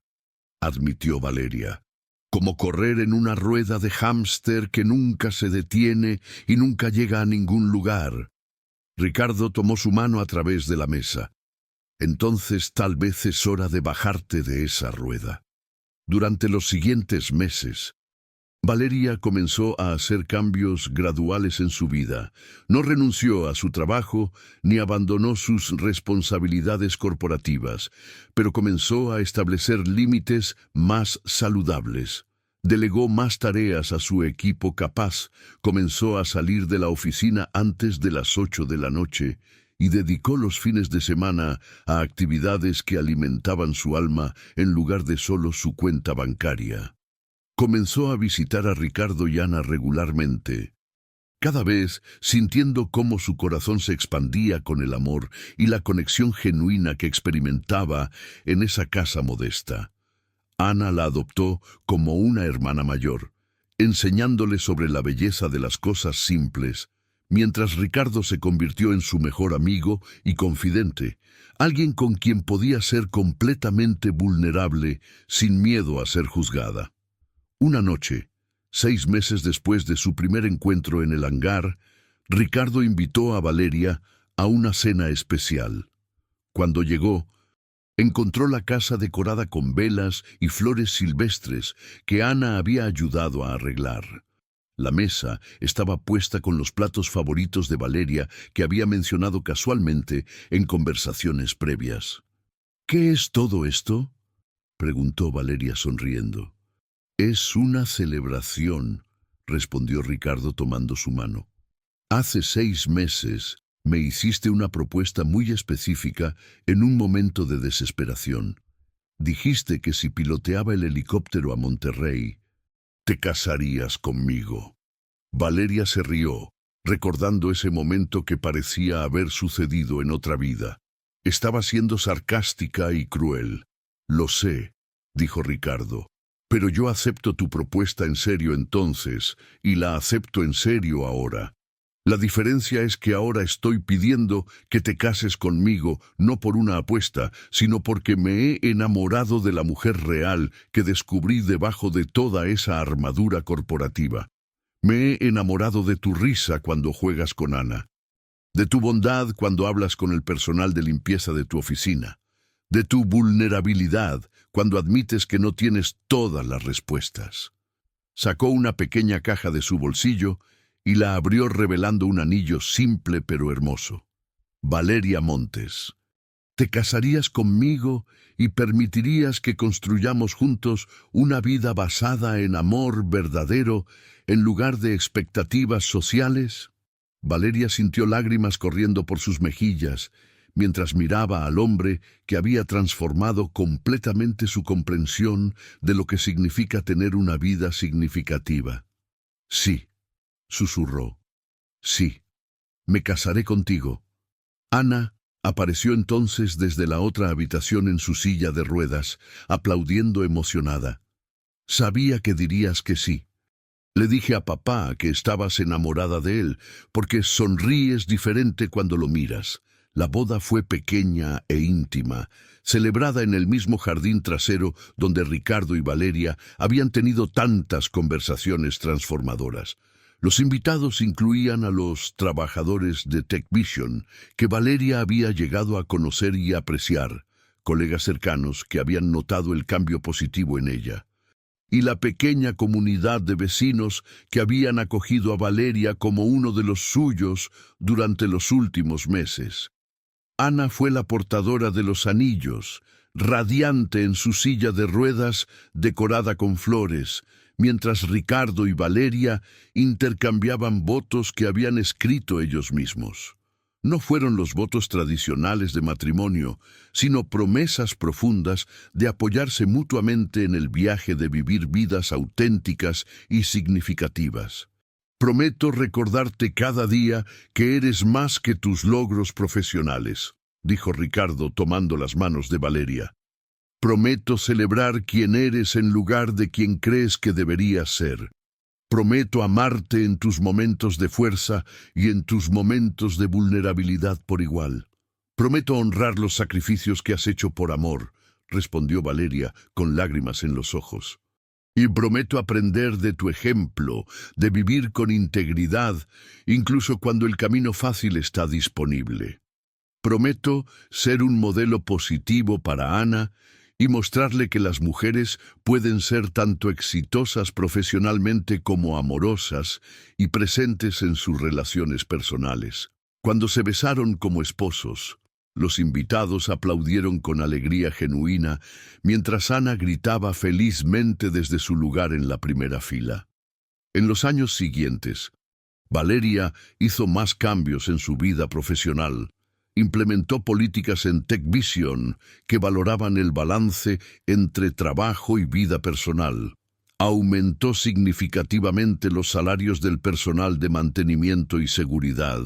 admitió Valeria. «Como correr en una rueda de hámster que nunca se detiene y nunca llega a ningún lugar». Ricardo tomó su mano a través de la mesa. «Entonces tal vez es hora de bajarte de esa rueda». Durante los siguientes meses, Valeria comenzó a hacer cambios graduales en su vida. No renunció a su trabajo ni abandonó sus responsabilidades corporativas, pero comenzó a establecer límites más saludables. Delegó más tareas a su equipo capaz, comenzó a salir de la oficina antes de las 8 de la noche y dedicó los fines de semana a actividades que alimentaban su alma en lugar de solo su cuenta bancaria. Comenzó a visitar a Ricardo y Ana regularmente, cada vez sintiendo cómo su corazón se expandía con el amor y la conexión genuina que experimentaba en esa casa modesta. Ana la adoptó como una hermana mayor, enseñándole sobre la belleza de las cosas simples, mientras Ricardo se convirtió en su mejor amigo y confidente, alguien con quien podía ser completamente vulnerable sin miedo a ser juzgada. Una noche, 6 meses después de su primer encuentro en el hangar, Ricardo invitó a Valeria a una cena especial. Cuando llegó, Encontró la casa decorada con velas y flores silvestres que Ana había ayudado a arreglar. La mesa estaba puesta con los platos favoritos de Valeria que había mencionado casualmente en conversaciones previas. ¿Qué es todo esto?, preguntó Valeria sonriendo. Es una celebración, respondió Ricardo tomando su mano. Hace 6 meses me hiciste una propuesta muy específica en un momento de desesperación. Dijiste que si piloteaba el helicóptero a Monterrey, te casarías conmigo. Valeria se rió, recordando ese momento que parecía haber sucedido en otra vida. Estaba siendo sarcástica y cruel. Lo sé, dijo Ricardo, pero yo acepto tu propuesta en serio entonces, y la acepto en serio ahora. La diferencia es que ahora estoy pidiendo que te cases conmigo, no por una apuesta, sino porque me he enamorado de la mujer real que descubrí debajo de toda esa armadura corporativa. Me he enamorado de tu risa cuando juegas con Ana, de tu bondad cuando hablas con el personal de limpieza de tu oficina, de tu vulnerabilidad cuando admites que no tienes todas las respuestas. Sacó una pequeña caja de su bolsillo y la abrió revelando un anillo simple pero hermoso. Valeria Montes, ¿te casarías conmigo y permitirías que construyamos juntos una vida basada en amor verdadero en lugar de expectativas sociales? Valeria sintió lágrimas corriendo por sus mejillas mientras miraba al hombre que había transformado completamente su comprensión de lo que significa tener una vida significativa. Sí, susurró. Sí, me casaré contigo. Ana apareció entonces desde la otra habitación en su silla de ruedas, aplaudiendo emocionada. Sabía que dirías que sí. Le dije a papá que estabas enamorada de él, porque sonríes diferente cuando lo miras. La boda fue pequeña e íntima, celebrada en el mismo jardín trasero donde Ricardo y Valeria habían tenido tantas conversaciones transformadoras. Los invitados incluían a los trabajadores de TechVision, que Valeria había llegado a conocer y apreciar, colegas cercanos que habían notado el cambio positivo en ella, y la pequeña comunidad de vecinos que habían acogido a Valeria como uno de los suyos durante los últimos meses. Ana fue la portadora de los anillos, radiante en su silla de ruedas decorada con flores, mientras Ricardo y Valeria intercambiaban votos que habían escrito ellos mismos. No fueron los votos tradicionales de matrimonio, sino promesas profundas de apoyarse mutuamente en el viaje de vivir vidas auténticas y significativas. Prometo recordarte cada día que eres más que tus logros profesionales, dijo Ricardo tomando las manos de Valeria. Prometo celebrar quién eres en lugar de quien crees que deberías ser. Prometo amarte en tus momentos de fuerza y en tus momentos de vulnerabilidad por igual. Prometo honrar los sacrificios que has hecho por amor, respondió Valeria con lágrimas en los ojos. Y prometo aprender de tu ejemplo, de vivir con integridad, incluso cuando el camino fácil está disponible. Prometo ser un modelo positivo para Ana y mostrarle que las mujeres pueden ser tanto exitosas profesionalmente como amorosas y presentes en sus relaciones personales. Cuando se besaron como esposos, los invitados aplaudieron con alegría genuina, mientras Ana gritaba felizmente desde su lugar en la primera fila. En los años siguientes, Valeria hizo más cambios en su vida profesional. Implementó políticas en TechVision que valoraban el balance entre trabajo y vida personal. Aumentó significativamente los salarios del personal de mantenimiento y seguridad,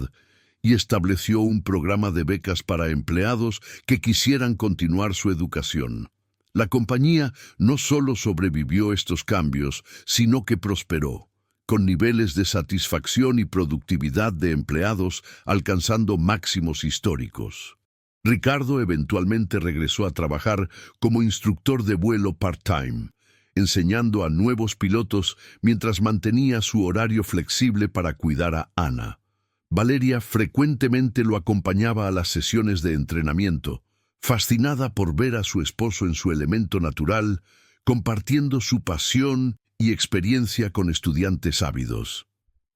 y estableció un programa de becas para empleados que quisieran continuar su educación. La compañía no solo sobrevivió estos cambios, sino que prosperó, con niveles de satisfacción y productividad de empleados alcanzando máximos históricos. Ricardo eventualmente regresó a trabajar como instructor de vuelo part-time, enseñando a nuevos pilotos mientras mantenía su horario flexible para cuidar a Ana. Valeria frecuentemente lo acompañaba a las sesiones de entrenamiento, fascinada por ver a su esposo en su elemento natural, compartiendo su pasión y experiencia con estudiantes ávidos.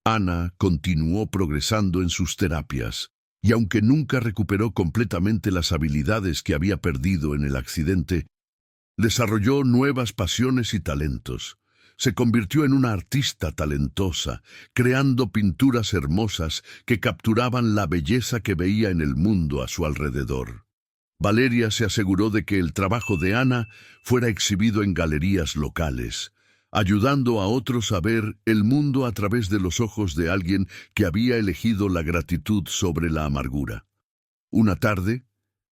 Ana continuó progresando en sus terapias, y aunque nunca recuperó completamente las habilidades que había perdido en el accidente, desarrolló nuevas pasiones y talentos. Se convirtió en una artista talentosa, creando pinturas hermosas que capturaban la belleza que veía en el mundo a su alrededor. Valeria se aseguró de que el trabajo de Ana fuera exhibido en galerías locales, ayudando a otros a ver el mundo a través de los ojos de alguien que había elegido la gratitud sobre la amargura. Una tarde,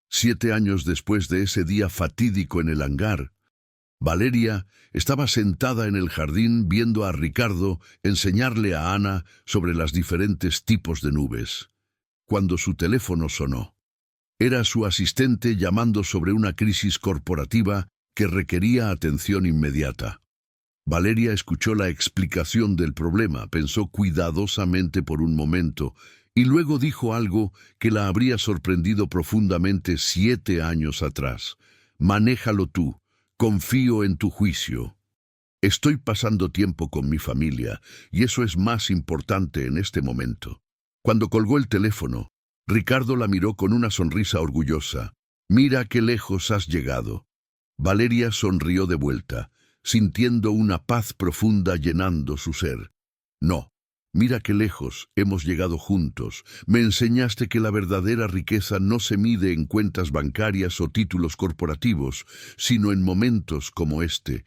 7 años después de ese día fatídico en el hangar, Valeria estaba sentada en el jardín viendo a Ricardo enseñarle a Ana sobre los diferentes tipos de nubes, cuando su teléfono sonó. Era su asistente llamando sobre una crisis corporativa que requería atención inmediata. Valeria escuchó la explicación del problema, pensó cuidadosamente por un momento y luego dijo algo que la habría sorprendido profundamente 7 años atrás. Manéjalo tú. Confío en tu juicio. Estoy pasando tiempo con mi familia, y eso es más importante en este momento. Cuando colgó el teléfono, Ricardo la miró con una sonrisa orgullosa. Mira qué lejos has llegado. Valeria sonrió de vuelta, sintiendo una paz profunda llenando su ser. No, mira qué lejos hemos llegado juntos. Me enseñaste que la verdadera riqueza no se mide en cuentas bancarias o títulos corporativos, sino en momentos como este,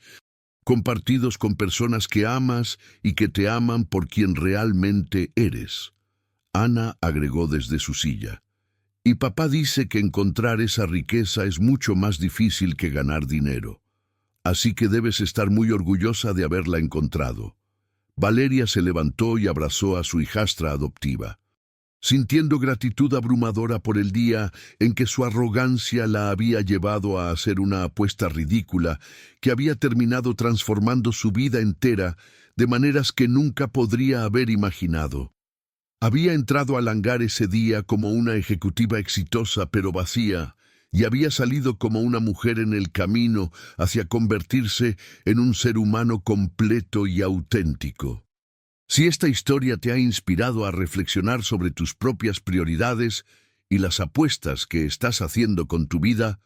compartidos con personas que amas y que te aman por quien realmente eres. Ana agregó desde su silla. Y papá dice que encontrar esa riqueza es mucho más difícil que ganar dinero. Así que debes estar muy orgullosa de haberla encontrado. Valeria se levantó y abrazó a su hijastra adoptiva, sintiendo gratitud abrumadora por el día en que su arrogancia la había llevado a hacer una apuesta ridícula que había terminado transformando su vida entera de maneras que nunca podría haber imaginado. Había entrado al hangar ese día como una ejecutiva exitosa pero vacía, y había salido como una mujer en el camino hacia convertirse en un ser humano completo y auténtico. Si esta historia te ha inspirado a reflexionar sobre tus propias prioridades y las apuestas que estás haciendo con tu vida,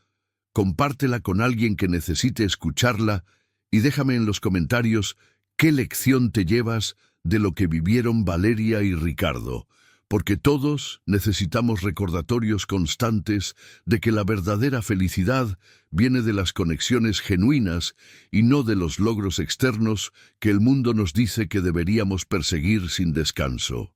compártela con alguien que necesite escucharla y déjame en los comentarios qué lección te llevas de lo que vivieron Valeria y Ricardo, porque todos necesitamos recordatorios constantes de que la verdadera felicidad viene de las conexiones genuinas y no de los logros externos que el mundo nos dice que deberíamos perseguir sin descanso.